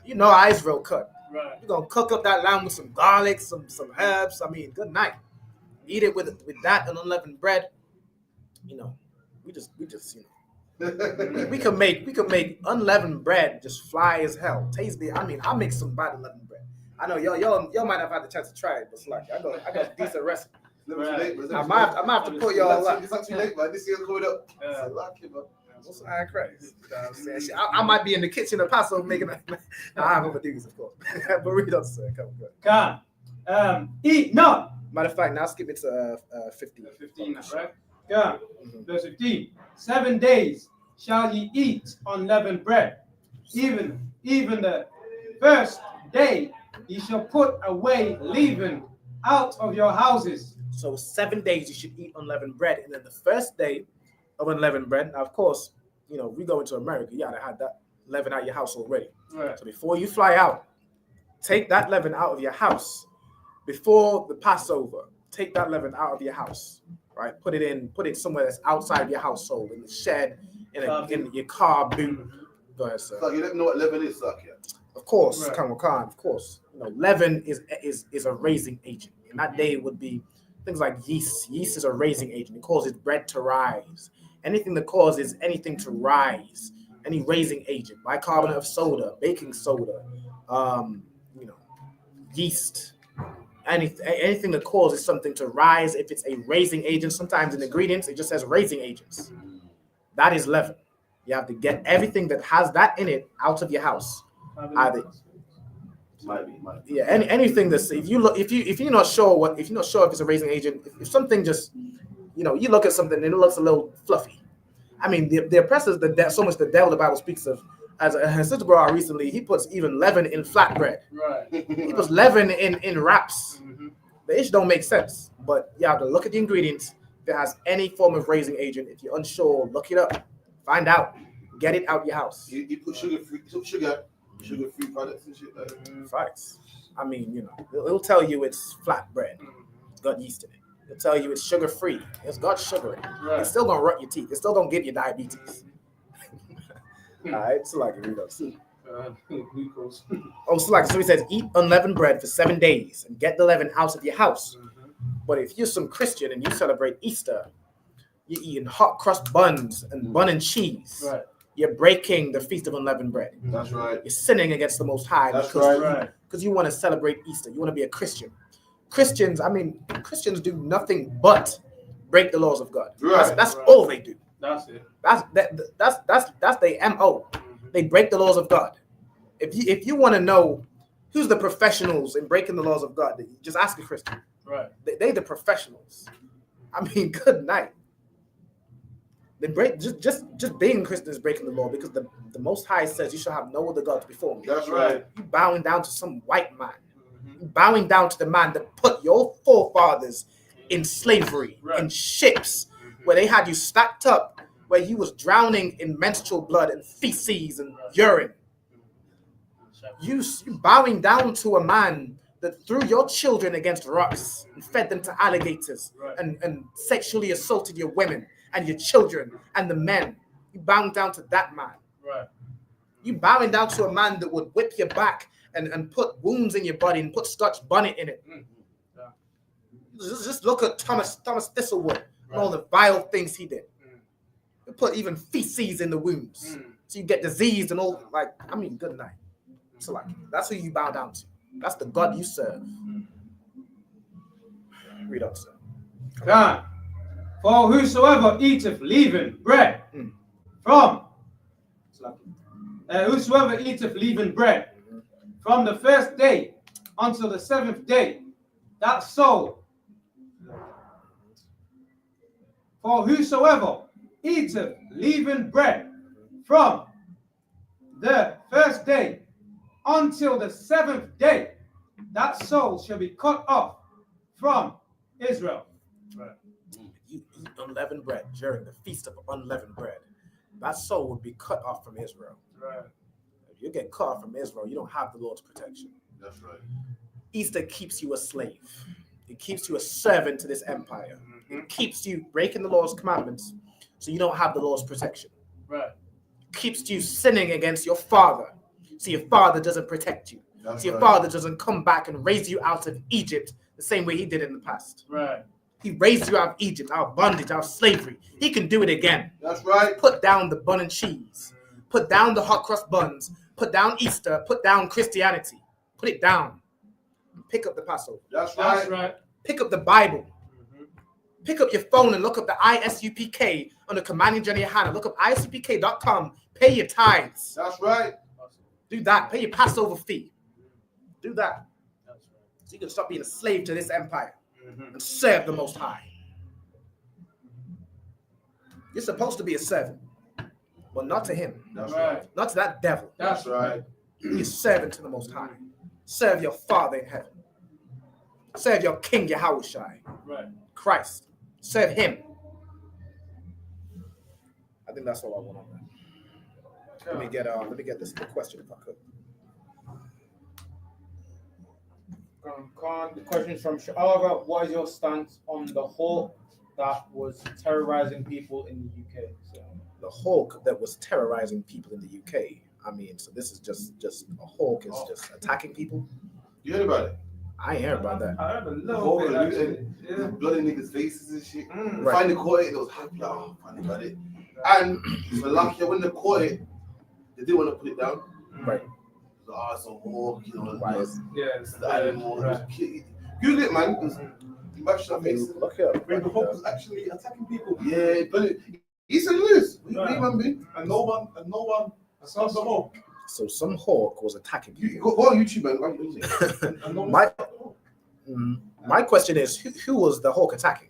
You know how Israel cut. Right. You're gonna cook up that lamb with some garlic, some herbs. I mean, good night. Eat it with that and unleavened bread. We just we can make unleavened bread just fly as hell. Tasty. I mean, I'll make some bad unleavened bread. I know y'all might have had the chance to try it, but like I got a decent recipe. I might have to put y'all up. It's not too late, man. This year's coming up. I might be in the kitchen of Passover making that. No, I have other duties, of course. But read on, sir. Come on. God, eat not. Matter of fact, now skip it to 15. 15, right? God, verse 15. 7 days shall ye eat unleavened bread. Even the first day ye shall put away leaven out of your houses. So 7 days you should eat unleavened bread. And then the first day of unleavened bread, now of course, we go into America, you gotta have that leaven out your house already. Right. So before you fly out, take that leaven out of your house. Before the Passover, take that leaven out of your house, right? Put it somewhere that's outside your household, in the shed, in your car boot. Go ahead, sir. So you don't know what leaven is, Sak, yeah? Of course, Right. Khan, of course. Leaven is a raising agent. In that day it would be things like yeast. Yeast is a raising agent. It causes bread to rise. Anything that causes anything to rise, any raising agent, bicarbonate of soda, baking soda, yeast, anything that causes something to rise. If it's a raising agent, sometimes in ingredients it just says raising agents. That is leaven. You have to get everything that has that in it out of your house. Either Might be. yeah, anything that's if you're not sure if it's a raising agent, if something just you look at something and it looks a little fluffy. I mean, the oppressors, so much the devil the Bible speaks of. As Sister Bra recently, he puts even leaven in flatbread. Right. He puts leaven in wraps. The issue don't make sense, but you have to look at the ingredients. If it has any form of raising agent, if you're unsure, look it up, find out, get it out your house. You put sugar-free products and shit like that. Facts. I mean, it'll tell you it's flatbread. It's got yeast in it. It'll tell you it's sugar-free. It's got sugar in it. Right. It's still gonna rot your teeth. It's still gonna give you diabetes. All right, so like read up. Glucose. So he says, eat unleavened bread for 7 days and get the leaven out of your house. But if you're some Christian and you celebrate Easter, you're eating hot crust buns and bun and cheese. Right. You're breaking the feast of unleavened bread. That's right. You're sinning against the Most High. That's because you want to celebrate Easter. You want to be a Christian. Christians do nothing but break the laws of God. Right. That's all they do. That's it. That's their MO. They break the laws of God. If you want to know who's the professionals in breaking the laws of God, just ask a Christian. Right. They the professionals. I mean, good night. They break just being Christian is breaking the law because the Most High says you shall have no other gods before me. That's right. You bowing down to some white man. You bowing down to the man that put your forefathers in slavery, in ships, where they had you stacked up, where you was drowning in menstrual blood and feces and urine. You bowing down to a man that threw your children against rocks and fed them to alligators and sexually assaulted your women and your children and the men. You bowing down to that man. Right. You bowing down to a man that would whip your back and put wounds in your body and put Scotch bonnet in it. Just look at Thomas Thistlewood and all the vile things he did. They put even feces in the wounds, so you get diseased and all. Like, I mean, good night. So like, that's who you bow down to. That's the God you serve. Read up, sir. God. For whosoever eateth leavened bread from whosoever eateth leavened bread from the first day until the 7th day, that soul. For whosoever eateth leavened bread from the first day until the 7th day, that soul shall be cut off from Israel. Right. You eat unleavened bread during the feast of unleavened bread, that soul would be cut off from Israel. Right. If you get cut off from Israel, you don't have the Lord's protection. That's right. Easter keeps you a slave. It keeps you a servant to this empire. It keeps you breaking the Lord's commandments, so you don't have the Lord's protection. Right. It keeps you sinning against your father, so your father doesn't protect you. That's So your right. father doesn't come back and raise you out of Egypt the same way he did in the past. Right. He raised you out of Egypt, out of bondage, out of slavery. He can do it again. That's right. Put down the bun and cheese. Put down the hot cross buns. Put down Easter. Put down Christianity. Put it down. Pick up the Passover. That's right. That's right. Pick up the Bible. Pick up your phone and look up the ISUPK under Commanding General Hannah. Look up ISUPK.com. Pay your tithes. That's right. Do that. Pay your Passover fee. Do that. So you can stop being a slave to this empire and serve the Most High. You're supposed to be a servant, but not to him. That's right. Not to that devil. That's right. You're servant to the Most High. Serve your Father in heaven. Serve your King Yahushai. Right. Christ. Serve him. I think that's all I want on that. Let me get this question if I could. The question is from Sha'ara. What is your stance on the hawk that was terrorizing people in the UK? So, the hawk that was terrorizing people in the UK. I mean, so this is just a hawk is just attacking people. You heard about it? I ain't heard about that. I heard a The little whole bit, and actually. blood in niggas' faces and shit. Right. Finally caught it, they was happy. Oh, finally got it. And for lucky, when they caught it, they didn't want to put it down. Right. So, it's a hawk, you know. Why Yes. The animal. Google it, man. You match that face. Look here. When the hawk was actually attacking people. Yeah, but he's a loose. What do you mean, man? And no one stopped the hawk. So some hawk was attacking people. You go on YouTube, man. My question is, who was the hawk attacking?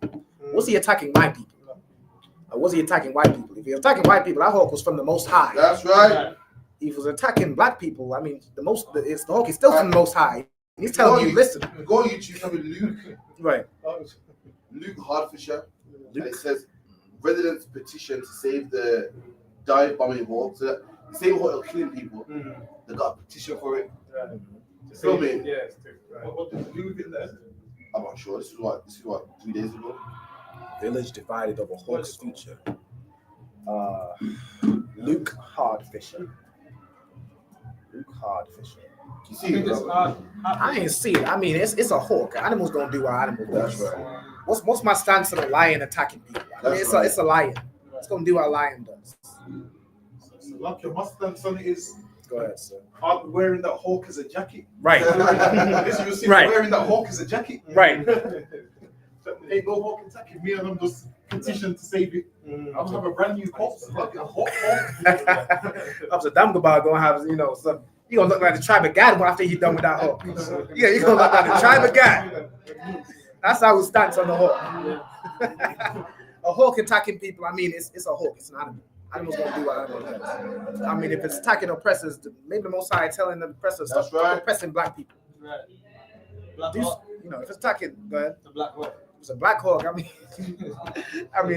Was he attacking my people? Or was he attacking white people? If he was attacking white people, that hawk was from the Most High. That's right. If he was attacking black people, I mean, the hawk is still from the Most High. He's telling you, listen. Go on YouTube, type in Luke. Right. Luke Hardfisher. And it says, residents petition to save the dive bombing hawk. So that the same hawk are killing people. They got a petition for it. Film it. Yes. What did you do with it there? I'm not sure. This is what 3 days ago. Village divided over hawk's future. Luke Hardfisher. Luke Hardfisher. You see it, brother? I ain't see it. I mean, it's a hawk. Animals don't do what animals do. That's right. What's my stance on a lion attacking people? I mean, it's a lion. It's gonna do what a lion does. So like your stance on it is. Go ahead, sir. I'll be wearing that hawk as a jacket. Right. You see me wearing that hawk as a jacket. Right. Ain't no hawk attacking me, and I'm just petitioning to save it. I'll have a brand new corpse, like a hawk. Amsterdam gonna have, some. You gonna look like the tribe of God after he's done with that hawk. Yeah, you gonna look like the tribe of God. That's how we stance on the hawk. A hawk attacking people. I mean, it's a hawk. It's an animal. Animals gonna do what animals do. I mean, if it's attacking oppressors, maybe the Most High telling the oppressors stop oppressing black people. Right. If it's attacking, go ahead. The black hawk. It's a black hawk. I mean,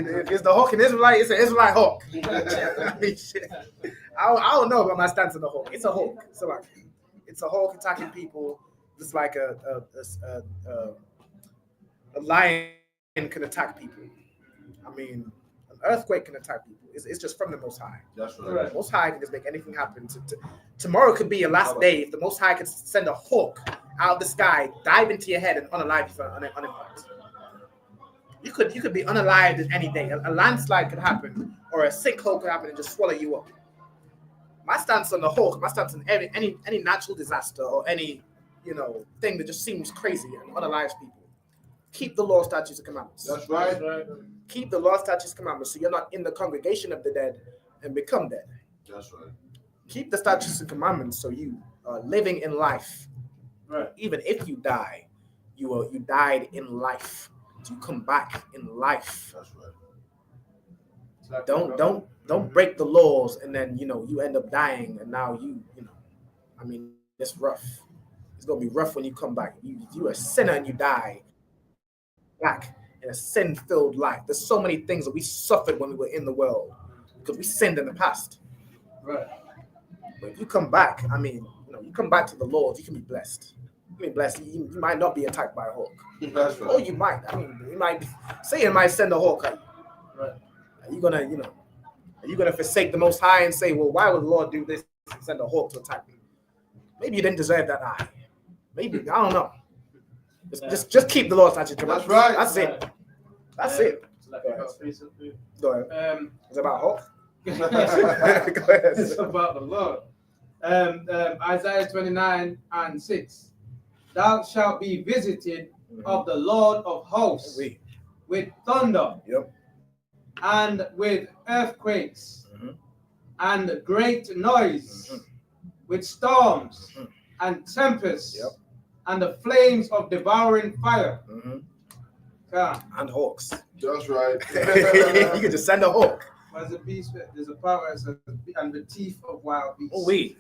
if it's the hawk in Israelite, it's an Israelite hawk. I mean, shit. I don't know about my stance on the hawk. It's a hawk. So like, it's a hawk attacking people, just like a lion can attack people. I mean, an earthquake can attack people. It's just from the Most High. That's right. The Most High can just make anything happen. Tomorrow could be your last day if the Most High could send a hawk out of the sky, dive into your head, and unalive you for uninvited. You could be unalived at any day. A landslide could happen, or a sinkhole could happen and just swallow you up. My stance on the Hulk, my stance on any natural disaster or any thing that just seems crazy and unalives people. Keep the law, statutes, and commandments. That's right. Keep the law, statutes, and commandments, so you're not in the congregation of the dead and become dead. That's right. Keep the statutes and commandments, so you are living in life. Right. Even if you die, you died in life. So you come back in life. That's right. Don't break the laws and then you end up dying and now I mean, it's rough. It's gonna be rough when you come back. You a sinner and you die back in a sin-filled life. There's so many things that we suffered when we were in the world because we sinned in the past. Right. But if you come back, I mean, you come back to the Lord, you can be blessed. You can be blessed. You might not be attacked by a hawk. That's right. Or you might. I mean, Satan might send a hawk at you. Right. Are you gonna forsake the Most High and say, well, why would the Lord do this and send a hawk to attack me? Maybe you didn't deserve that eye. Maybe, I don't know. Just keep the Lord's statutes. That's right. That's it. That's it. Go ahead. It's about Hulk. Go ahead. It's about the Lord. Isaiah 29:6. Thou shalt be visited of the Lord of hosts with thunder and with earthquakes and great noise, with storms and tempests and the flames of devouring fire. And hawks. That's right. You can just send a hawk. As a beast, there's a power that says, and the teeth of wild beasts. Oh, wait.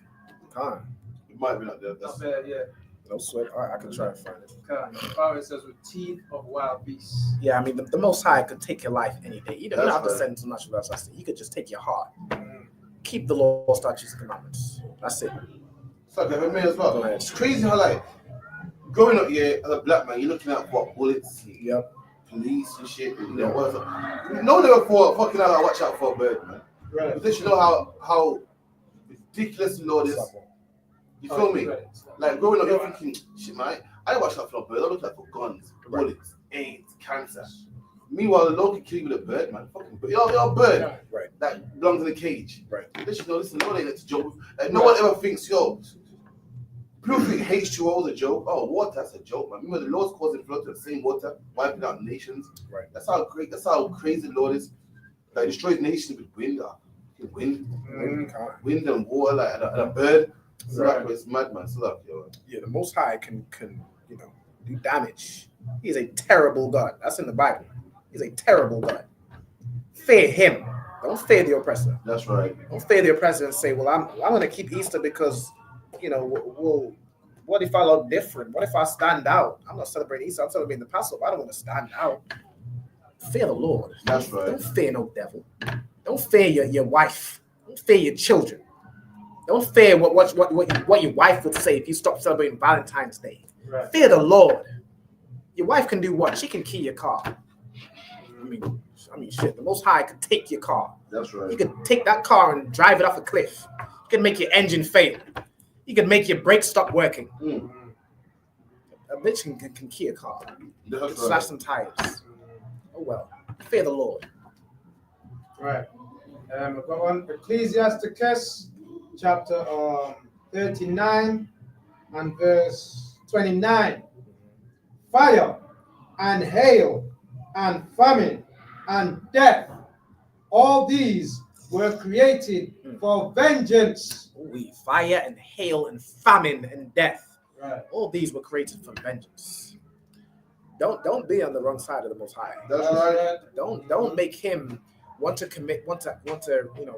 It might be not there. Not bad, yeah. No sweat. All right, I can try to find it. The power that says with teeth of wild beasts. Yeah, I mean, the Most High could take your life any day. You don't have to right. send too much of us. He could just take your heart. Keep the law, statutes, and commandments. That's it. It's like for me as well. It's crazy how, like, growing up here as a black man, you're looking at what bullets, police and shit, and whatever. No one ever thought, fucking hell, I watch out for a bird, man. Right. Because you know how ridiculous the Lord is. You feel me? Like, growing up, you're thinking, shit, man, I watch out for a bird. I look out for guns, bullets, AIDS, cancer. Meanwhile, the Lord can kill you with a bird, man. Fucking bird. You're a bird that belongs in a cage. Right. Listen, the Lord ain't let to joke. Like, no one ever thinks, people think H2O is a joke. Oh, water, that's a joke, man. Remember, the Lord's causing flood to the same water, wiping out nations. Right. That's how crazy the Lord is. Like, destroys nations with wind. Wind and water, like, and a bird. So like, it's mad, man. So look, Yeah, the Most High can do damage. He's a terrible God. That's in the Bible. He's a terrible God. Fear him. Don't fear the oppressor. That's right. Don't fear the oppressor and say, well, I'm going to keep Easter because, well, what if I look different? What if I stand out? I'm not celebrating Easter. I'm celebrating the Passover. I don't want to stand out. Fear the Lord. That's right. Don't fear no devil. Don't fear your wife. Don't fear your children. Don't fear what your wife would say if you stop celebrating Valentine's Day. Right. Fear the Lord. Your wife can do what? She can key your car. I mean, shit. The Most High could take your car. That's right. He could take that car and drive it off a cliff. He could make your engine fail. He could make your brakes stop working. A bitch can key a car. That's Slash right. some tires. Oh well. Fear the Lord. Right. I've got one. Ecclesiasticus chapter 39 and verse 29. Fire and hail and famine and death, all these were created for vengeance. Fire and hail and famine and death. Right. All these were created for vengeance. Don't be on the wrong side of the Most High. That's right. Don't make him want to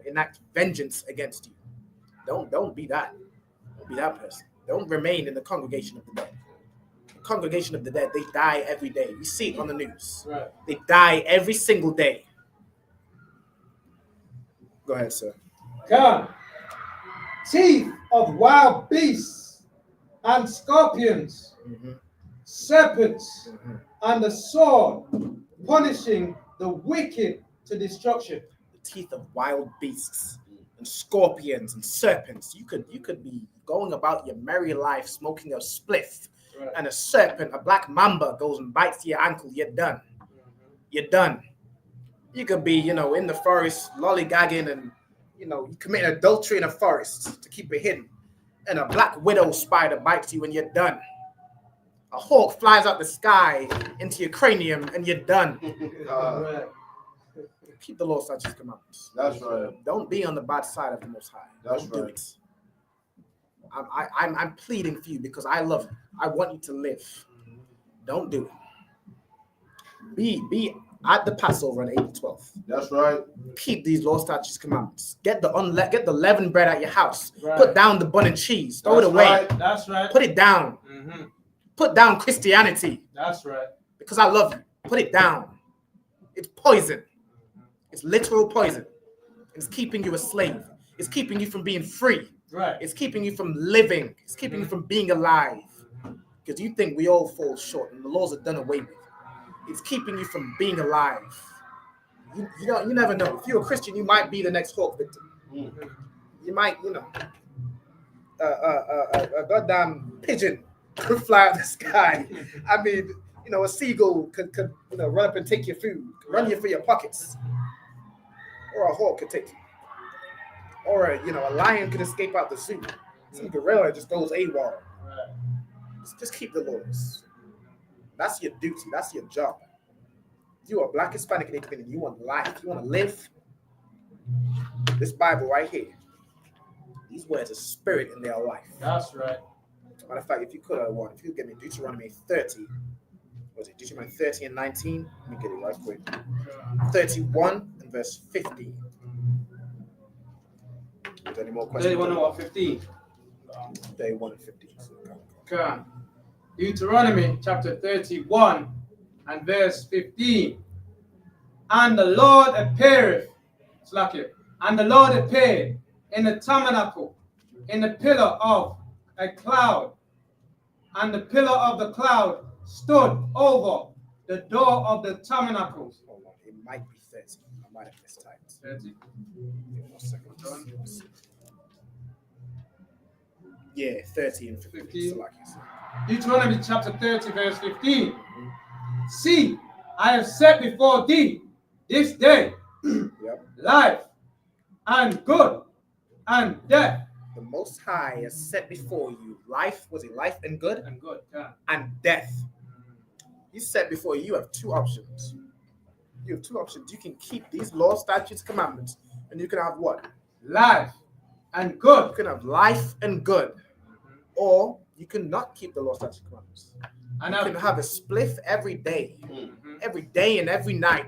enact vengeance against you. Don't be that. Don't be that person. Don't remain in the congregation of the dead. The congregation of the dead, they die every day. We see it on the news. Right. They die every single day. Go ahead, sir. Come. Teeth of wild beasts and scorpions, serpents, and the sword, punishing the wicked to destruction. The teeth of wild beasts and scorpions and serpents. You could be going about your merry life smoking a spliff, and a serpent, a black mamba, goes and bites your ankle. You're done. you're done. You could be, in the forest lollygagging and, you commit adultery in a forest to keep it hidden. And a black widow spider bites you and you're done. A hawk flies out the sky into your cranium and you're done. Keep the law, statutes, commandments. That's right. Don't be on the bad side of the Most High. That's Don't do right. it. I'm pleading for you because I love you. I want you to live. Don't do it. Be at the Passover on April 12th. That's right. Keep these law, statutes, commandments. Get the leavened bread at your house. Right. Put down the bun and cheese. Throw it away. Right. That's right. Put it down. Mm-hmm. Put down Christianity. That's right. Because I love you. Put it down. It's poison. It's literal poison. It's keeping you a slave. It's keeping you from being free. Right. It's keeping you from living. It's keeping you from being alive. Because you think we all fall short and the laws are done away with. It's keeping you from being alive. You never know. If you're a Christian, you might be the next hawk victim. You might, a goddamn pigeon could fly out the sky. I mean, a seagull could run up and take your food, run you for your pockets. Or a hawk could take you. Or a lion could escape out the zoo. Some gorilla just goes AWOL. Just keep the laws. That's your duty. That's your job. You are Black, Hispanic, and Native Indian. You want life. You want to live. This Bible right here. These words are spirit in their life. That's right. Matter of fact, if you could get me Deuteronomy 30. Was it Deuteronomy 30 and 19? Let me get it right quick. 31 and verse 15. Is there any more questions? 31 or 15? 31 and 15. Okay. Deuteronomy chapter 31 and verse 15. And the Lord appeared in the tabernacle in the pillar of a cloud, and the pillar of the cloud stood over the door of the tabernacle. Hold on, it might be 30. I might have mistyped. 30? Give me 1 second. Yeah, 30 and 15. Deuteronomy chapter 30, verse 15. See, I have set before thee this day life and good and death. The Most High has set before you life, life and good? And good, yeah. And death. He set before you, you have two options. You can keep these laws, statutes, commandments, and you can have what? Life and good. You can have life and good. Or you cannot keep the law, statutes, commandments. And you can have a spliff every day. Every day and every night.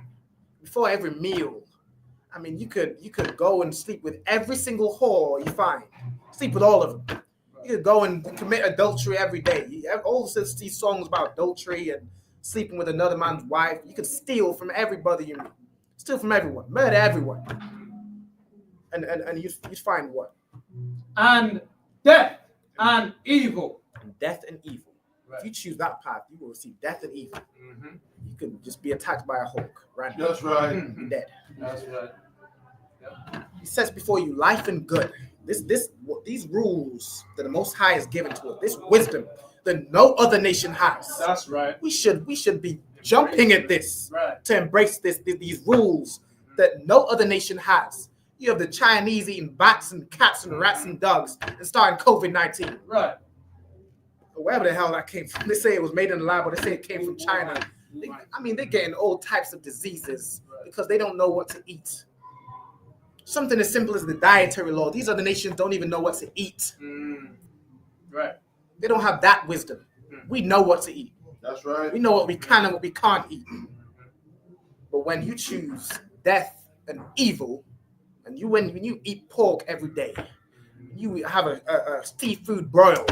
Before every meal. I mean, you could go and sleep with every single whore you find. Sleep with all of them. You could go and commit adultery every day. All these songs about adultery and sleeping with another man's wife. You could steal from everybody you meet. Steal from everyone. Murder everyone. And you find what? And death and evil. And death and evil. Right. If you choose that path, you will receive death and evil. You could just be attacked by a hawk. Right? That's right. Be dead. That's right. He says before you life and good. These rules that the Most High has given to us, this wisdom that no other nation has. That's right. We should be jumping at this right. to embrace these rules that no other nation has. You have the Chinese eating bats and cats and rats and dogs and starting COVID-19. Right. Wherever the hell that came from. They say it was made in the lab, but they say it came from China. They're getting all types of diseases because they don't know what to eat. Something as simple as the dietary law. These other nations don't even know what to eat. Right. They don't have that wisdom. We know what to eat. That's right. We know what we can and what we can't eat. But when you choose death and evil, and when you eat pork every day, you have a seafood broil.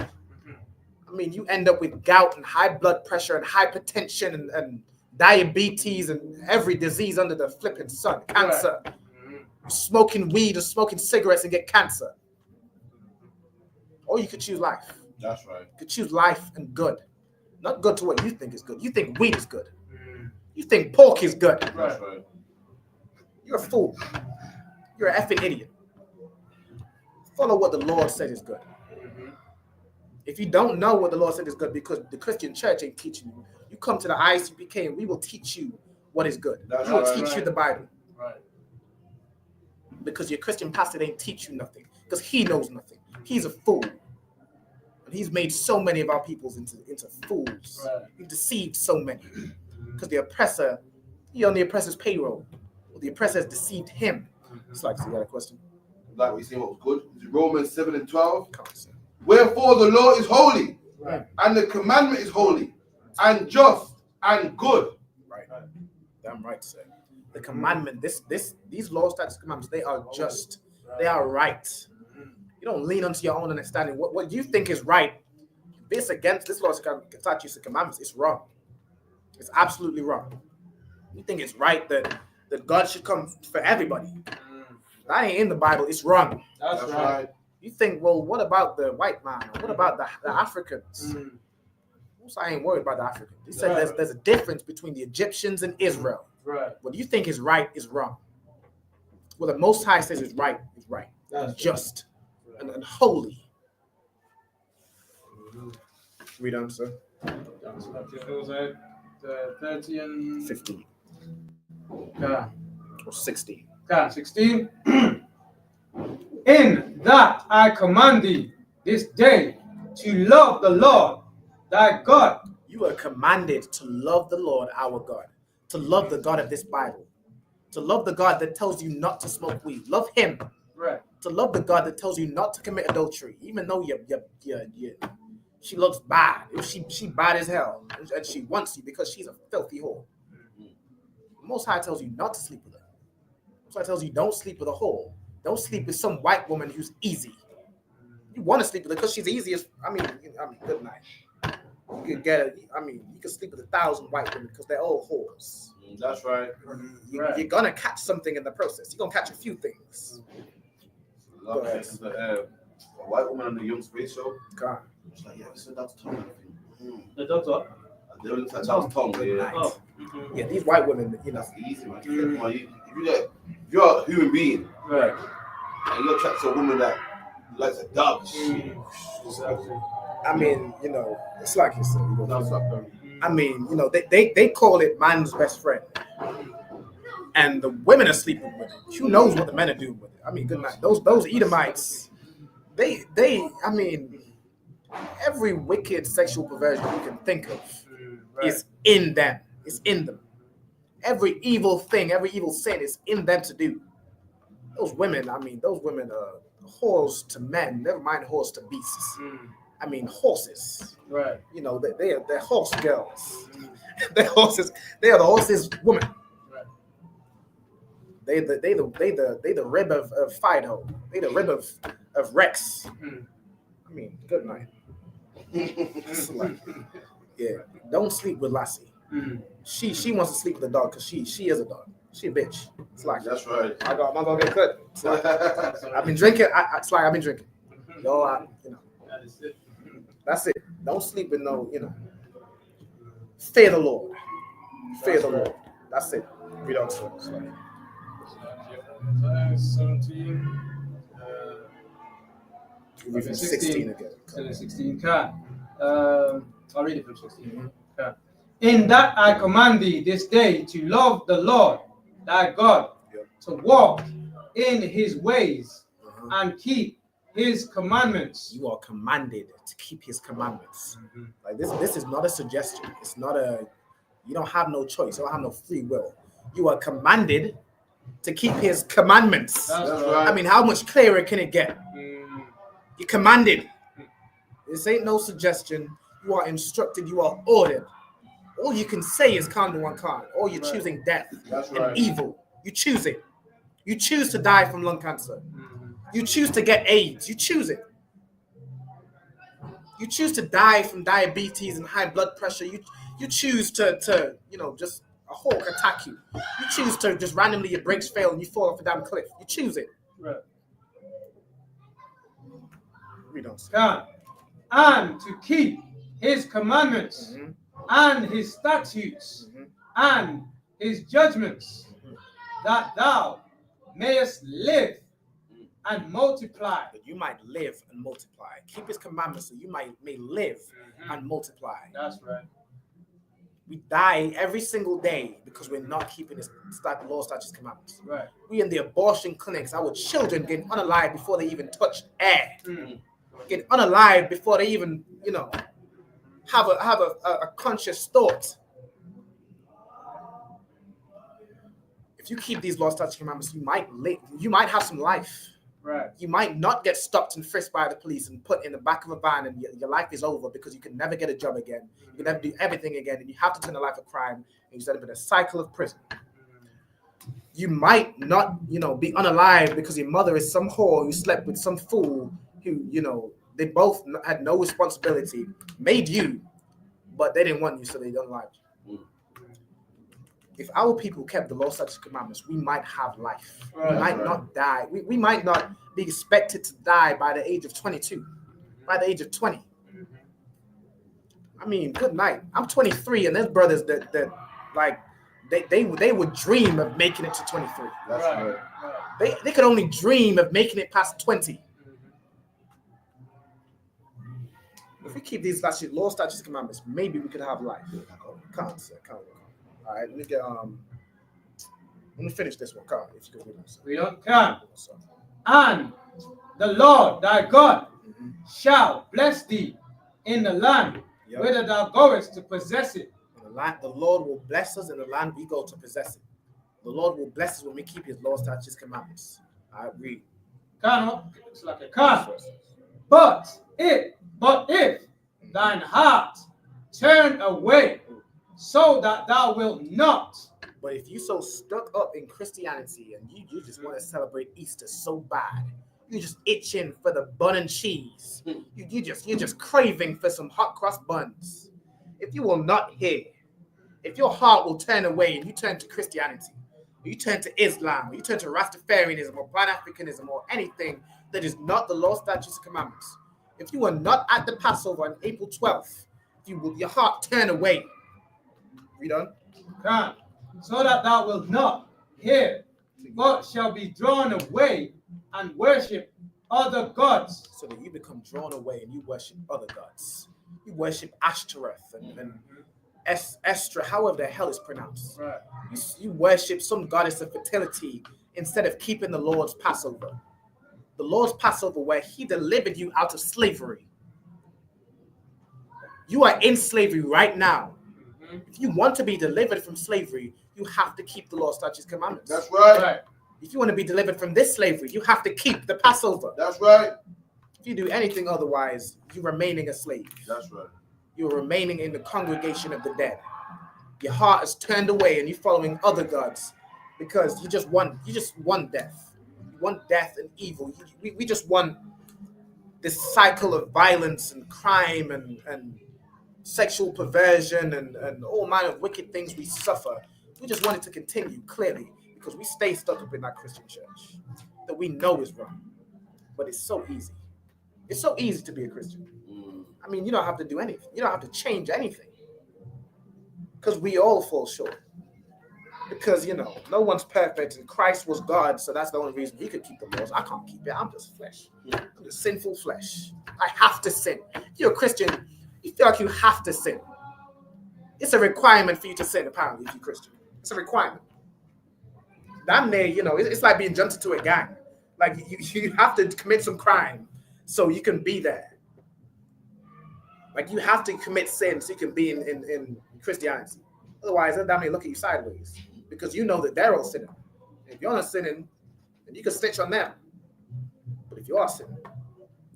You end up with gout and high blood pressure and hypertension and diabetes and every disease under the flipping sun. Cancer. Right. Smoking weed or smoking cigarettes and get cancer. Or you could choose life. That's right. You could choose life and good. Not good to what you think is good. You think weed is good. You think pork is good. That's right. You're a fool. You're an effing idiot. Follow what the Lord said is good. If you don't know what the Lord said is good because the Christian church ain't teaching you, you come to the ISUPK and we will teach you what is good. That's He will right. teach you the Bible. Right. Because your Christian pastor didn't teach you nothing. Because he knows nothing. He's a fool. And he's made so many of our peoples into fools. Right. He's deceived so many. Because the oppressor, he on the oppressor's payroll. Well, the oppressor has deceived him. It's like, so you got a question? Like we see what was good. Romans 7 and 12. Wherefore the law is holy, right, and the commandment is holy, and just and good. Right. Damn right, sir. The commandment, these laws, statutes, commandments, they are just. They are right. You don't lean onto your own understanding. What you think is right, this against this law, statutes, and commandments, it's wrong. It's absolutely wrong. You think it's right that God should come for everybody. That ain't in the Bible. It's wrong. That's right. You think, well, what about the white man? What about the Africans? I ain't worried about the Africans. He said there's a difference between the Egyptians and Israel. Right. What you think is right is wrong. What the Most High says is right is right. And just and holy. Read on, sir. Those are 30 and 15. Yeah. Or 16. 16. In that I command thee this day to love the Lord thy God. You are commanded to love the Lord our God, to love the God of this Bible, to love the God that tells you not to smoke weed. Love him. Right. To love the God that tells you not to commit adultery, even though she looks bad. She bad as hell, and she wants you because she's a filthy whore. Most High tells you not to sleep with her. Most High tells you don't sleep with a whore. Don't sleep with some white woman who's easy. You want to sleep with her because she's easiest. I mean, good night. You could get it. You could sleep with 1,000 white women because they're all whores. That's right. You're gonna catch something in the process. You're gonna catch a few things. Go ahead. A white woman on the Young Space Show. God. She's like, yeah, we said that's Tom. The doctor. They were like, that's Tom. Yeah. Oh. Yeah, these white women, That's easy, man. If you're a human being, right, and you're attracted to a woman that likes a dog, I mean, it's like you said. I mean, they call it man's best friend, and the women are sleeping with it. Who knows what the men are doing with it? I mean, good night. Those Edomites, I mean, every wicked sexual perversion you can think of is in them. It's in them. Every evil thing, every evil sin is in them to do. Those women are whores to men. Never mind whores to beasts. I mean, horses. Right. They're horse girls. They're horses. They are the horses women. Right. They the rib of Fido. They the rib of Rex. I mean, good night. Yeah. Don't sleep with Lassie. She wants to sleep with a dog because she is a dog. She a bitch. It's like that's right. I'm not gonna get cut. It's like, I've been drinking. It's like I've been drinking. That's it. Don't sleep with no. Fear the Lord. Fear the Lord. That's it. Read on. 17. Read from 16 again. 16. I'll read it from 16. In that I command thee this day to love the Lord thy God, to walk in his ways and keep his commandments. You are commanded to keep his commandments. Like this is not a suggestion. It's not you don't have no choice. You don't have no free will. You are commanded to keep his commandments. That's right. I mean, how much clearer can it get? You're commanded. This ain't no suggestion. You are instructed. You are ordered. All you can say is Khan one Khan. Or you're choosing death and evil. You choose it. You choose to die from lung cancer. You choose to get AIDS. You choose it. You choose to die from diabetes and high blood pressure. You choose to just a hawk attack you. You choose to just randomly your brakes fail and you fall off a damn cliff. You choose it. Right. Read on. God. And to keep his commandments and his statutes and his judgments, that thou mayest live and multiply. That you might live and multiply. Keep his commandments so you may live and multiply. That's right. We die every single day because we're not keeping the law, statutes, commandments. Right. We in the abortion clinics, our children getting unalive before they even touch air. Get unalive before they even, have a conscious thought. If you keep these law, statutes, commandments, you might live. You might have some life. Right. You might not get stopped and frisked by the police and put in the back of a van, and your life is over because you can never get a job again. You can never do everything again, and you have to turn a life of crime, and you end up in a cycle of prison. You might not, be unalive because your mother is some whore who slept with some fool who, they both had no responsibility, made you, but they didn't want you, so they don't like you. If our people kept the law, statutes, commandments, we might have life. Right. We might not die. We might not be expected to die by the age of 22, by the age of 20. I mean, good night. I'm 23, and there's brothers that like, they would dream of making it to 23. That's right. They could only dream of making it past 20. If we keep these law, statutes, commandments, maybe we could have life. Can't. All right, let me finish this one. Carl, if you can read this. We don't can. And the Lord thy God shall bless thee in the land whither thou goest to possess it. The Lord will bless us in the land we go to possess it. The Lord will bless us when we keep his law, statutes, commandments. I agree. It's like a can. But if thine heart turn away, so that thou wilt not. But if you so stuck up in Christianity and you just want to celebrate Easter so bad, you're just itching for the bun and cheese. You're just craving for some hot cross buns. If you will not hear, if your heart will turn away and you turn to Christianity, or you turn to Islam, or you turn to Rastafarianism or Pan-Africanism or anything that is not the law, statutes, and commandments, if you are not at the Passover on April 12th, your heart turn away. Read on. Can. So that thou wilt not hear, but shall be drawn away and worship other gods. So that you become drawn away and you worship other gods. You worship Ashtoreth and Estra, however the hell it's pronounced. Right. You worship some goddess of fertility instead of keeping the Lord's Passover. The Lord's Passover where he delivered you out of slavery. You are in slavery right now. If you want to be delivered from slavery, you have to keep the law, statutes, commandments. That's right. If you want to be delivered from this slavery, you have to keep the Passover. That's right. If you do anything otherwise, you're remaining a slave. That's right. You're remaining in the congregation of the dead. Your heart is turned away and you're following other gods because you just want death. You want death and evil. We just want this cycle of violence and crime and sexual perversion and all manner of wicked things we suffer. We just want it to continue, clearly, because we stay stuck up in that Christian church that we know is wrong. But it's so easy. It's so easy to be a Christian. I mean, you don't have to do anything. You don't have to change anything. Because we all fall short. Because, no one's perfect, and Christ was God, so that's the only reason he could keep the laws. I can't keep it. I'm just flesh. I'm just sinful flesh. I have to sin. If you're a Christian, you feel like you have to sin. It's a requirement for you to sin, apparently, if you're Christian. It's a requirement. Damn near, it's like being jumped into a gang. Like, you have to commit some crime so you can be there. Like, you have to commit sin so you can be in Christianity. Otherwise, they'll damn near look at you sideways because you know that they're all sinning. If you're not sinning, then you can snitch on them. But if you are sinning,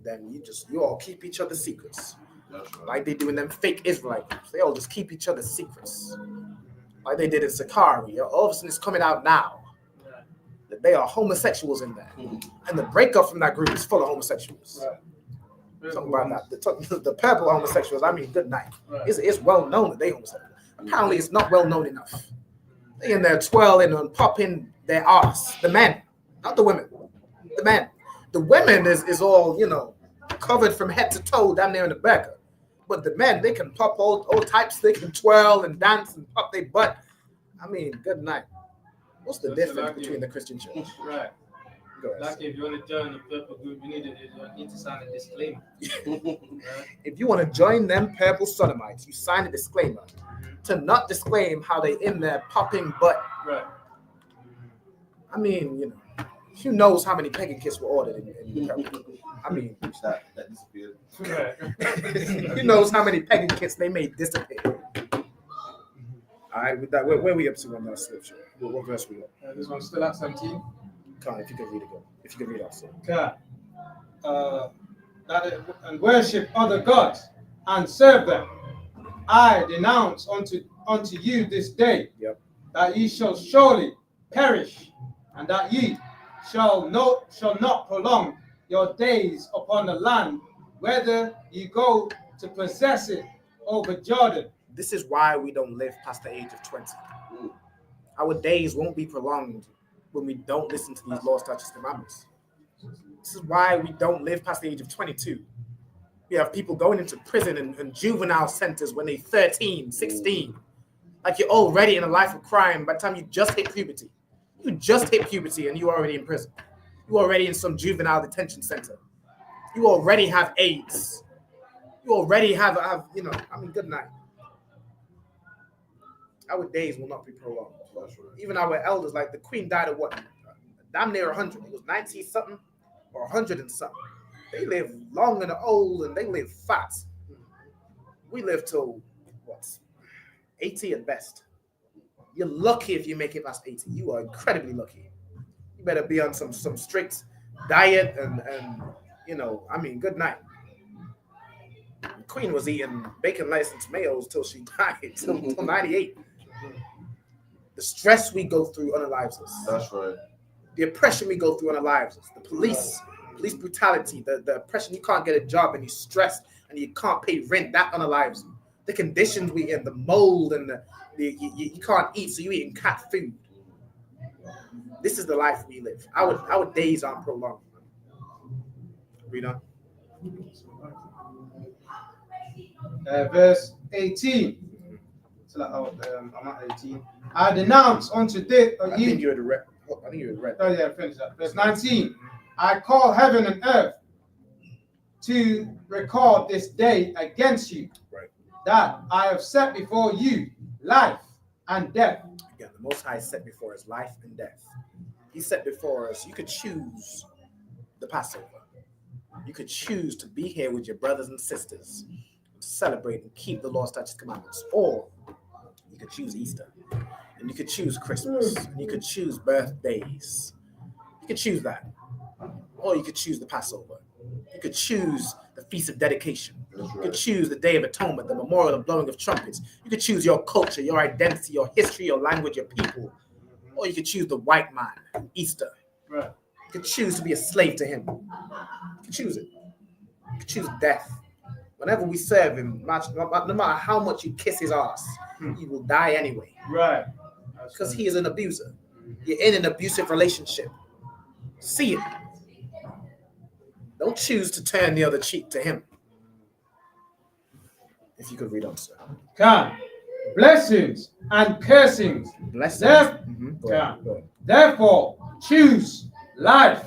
then you all keep each other's secrets. Like they do in them fake Israelite groups. They all just keep each other's secrets. Like they did in Sakari. All of a sudden it's coming out now that they are homosexuals in there. And the breakup from that group is full of homosexuals. Talking about that. The purple homosexuals, I mean, good night. It's well known that they homosexual. Apparently it's not well known enough. They in there twirling and popping their arse. The men, not the women. The men. The women is all, covered from head to toe down there in the burqa. But the men, they can pop all types. They can twirl and dance and pop their butt. I mean, good night. What's the difference between the Christian church? Right. Like if you want to join the purple group, you need to sign a disclaimer. If you want to join them purple sodomites, you sign a disclaimer to not disclaim how they in there popping butt. Right. I mean, you know, who knows how many pagan kits were ordered in Europe? I mean, that disappeared. Right. Who knows how many pagan kits they made disappear? All right, with that, where we up to on that scripture? What verse we on? This one's still at 17. Come on, if you can read it, go. If you can read also. Okay. And worship other gods and serve them. I denounce unto you this day that ye shall surely perish, and that ye shall not prolong your days upon the land, whether ye go to possess it over Jordan. This is why we don't live past the age of 20. Our days won't be prolonged when we don't listen to these laws, statutes, commandments. This is why we don't live past the age of 22. We have people going into prison and juvenile centers when they're 13, 16. Like you're already in a life of crime by the time you just hit puberty. You just hit puberty and you're already in prison. You're already in some juvenile detention center. You already have AIDS. You already have you know, I mean, good night. Our days will not be prolonged. Even our elders, like the queen died at what? Damn near 100. It was 90 something or 100 and something. They live long and old and they live fat. We live till what? 80 at best. You're lucky if you make it past 80. You are incredibly lucky. You better be on some strict diet and you know, I mean, good night. The queen was eating bacon, rice, and tomatoes till she died, till 98. The stress we go through unalives us. That's right. The oppression we go through unalives us. The police brutality, the oppression, you can't get a job and you're stressed and you can't pay rent, that unalives you. The conditions we in, the mold and you can't eat, so you're eating cat food. This is the life we live. Our days aren't prolonged. Read on. Verse 18. So I'm at 18. I denounce unto thee. I think you had read. Oh yeah, finish that. Verse 19. I call heaven and earth to record this day against you, that I have set before you life and death. Again, the Most High set before us life and death. He set before us, you could choose the Passover. You could choose to be here with your brothers and sisters, to celebrate and keep the law, statutes, commandments. Or you could choose Easter. And you could choose Christmas. And you could choose birthdays. You could choose that. Or you could choose the Passover. You could choose the Feast of Dedication. You could choose the Day of Atonement, the memorial of blowing of trumpets. You could choose your culture, your identity, your history, your language, your people. Or you could choose the white man, Easter. Right. You could choose to be a slave to him. You could choose it. You could choose death. Whenever we serve him, no matter how much you kiss his ass, he will die anyway. Right. Because he is an abuser. You're in an abusive relationship. See it. Don't choose to turn the other cheek to him. If you could read on, sir. Come. Blessings and cursings. Blessings. Go ahead. Therefore, choose life.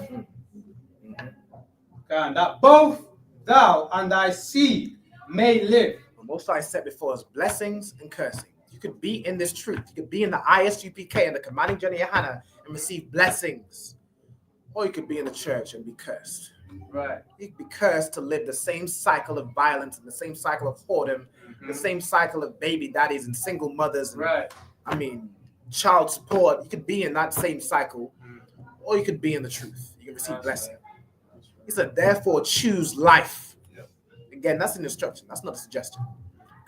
That both thou and thy seed may live. The Most High set before us blessings and cursing. You could be in this truth. You could be in the ISUPK and the commanding journey of Hannah and receive blessings. Or you could be in the church and be cursed. Right. You could be cursed to live the same cycle of violence and the same cycle of whoredom, the same cycle of baby daddies and single mothers. And, right. I mean, child support. You could be in that same cycle, or you could be in the truth. You can receive blessing. He said, therefore, choose life. Again, that's an instruction. That's not a suggestion.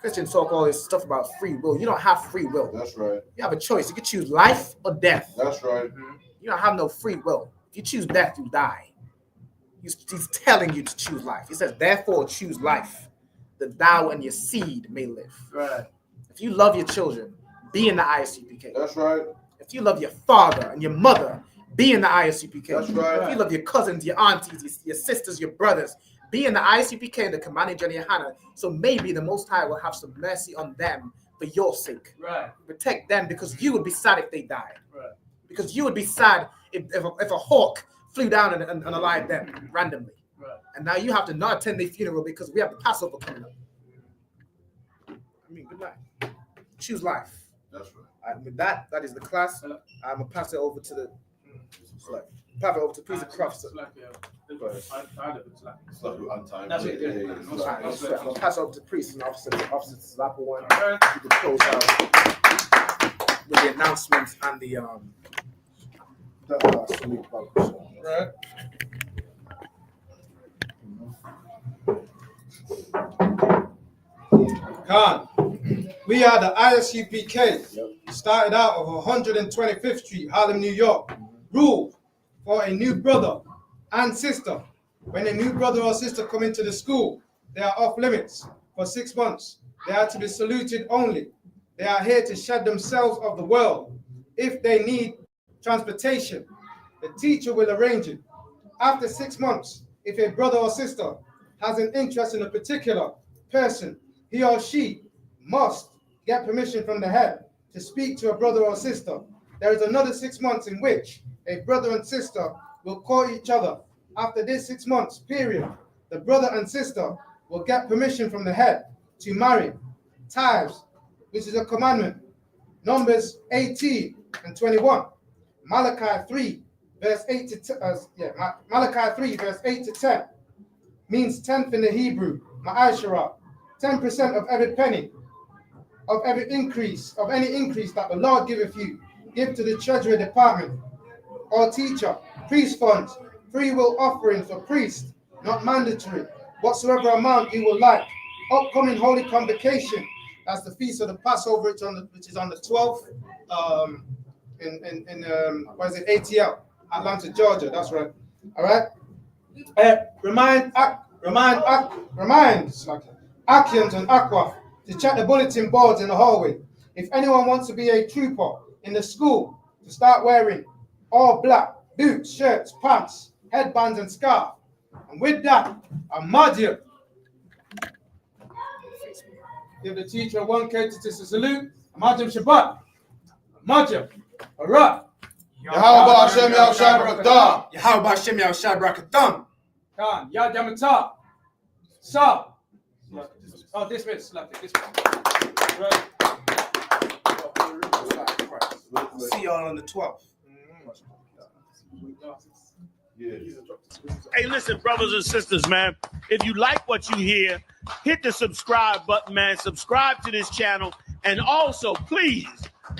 Christians talk all this stuff about free will. You don't have free will. That's right. You have a choice. You can choose life or death. That's right. You don't have no free will. If you choose death, you die. He's telling you to choose life. He says, therefore, choose life, that thou and your seed may live. Right. If you love your children, be in the ISUPK. That's right. If you love your father and your mother, be in the ISUPK. That's right. If you love your cousins, your aunties, your sisters, your brothers, be in the ISUPK and the commanding journey of Hannah. So maybe the Most High will have some mercy on them for your sake. Right. Protect them because you would be sad if they died. Right. Because you would be sad if a hawk flew down and alive them randomly. Right. And now you have to not attend their funeral because we have the Passover coming up. I mean, good night. choose life. That's right. And with that is the class. I'm gonna pass it over to the pass it over to Priest Crofts. It's like untimed. That's it. Yeah. I'm gonna pass it over to Priest and Officer Slapper one. You can close out with the announcements and the salute. Right. Khan, we are the ISUPK. Started out of 125th Street, Harlem, New York. Rule for a new brother and sister. When a new brother or sister come into the school, they are off limits for 6 months. They are to be saluted only. They are here to shed themselves of the world. If they need transportation, the teacher will arrange it. After 6 months, if a brother or sister has an interest in a particular person, he or she must get permission from the head to speak to a brother or sister. There is another 6 months in which a brother and sister will call each other. After this 6 months period, the brother and sister will get permission from the head to marry. Tithes, which is a commandment. Numbers 18 and 21. Malachi 3, verse 8 to Malachi 3, verse 8 to 10 means tenth in the Hebrew. Ma'ashara, 10% of every penny, of every increase, of any increase that the Lord giveth you, give to the treasury department or teacher. Priest funds, free will offerings for priests, not mandatory. Whatsoever amount you will like. Upcoming holy convocation. That's the feast of the Passover, which is on the 12th. What is it? ATL, Atlanta, Georgia. That's right. All right. Remind Akians and Aqua to check the bulletin boards in the hallway. If anyone wants to be a trooper in the school, to start wearing all black boots, shirts, pants, headbands, and scarf. And with that, I'm Madia. Give the teacher one courtesy salute. Madim Shabbat. Madim. All right. Yahweh Hashem Yahushua Barakatam. Yahweh Hashem Yahushua Barakatam. Khan, Yad Yamata. Sa. Oh, dismiss. Dismiss. Right. See y'all on the 12th. Hey, listen, brothers and sisters, man. If you like what you hear, hit the subscribe button, man. Subscribe to this channel. And also, please,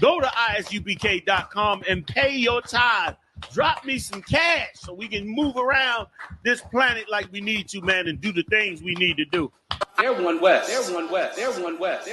go to ISUPK.com and pay your tithe. Drop me some cash so we can move around this planet like we need to, man, and do the things we need to do. They're one West. They're one West. They're one West.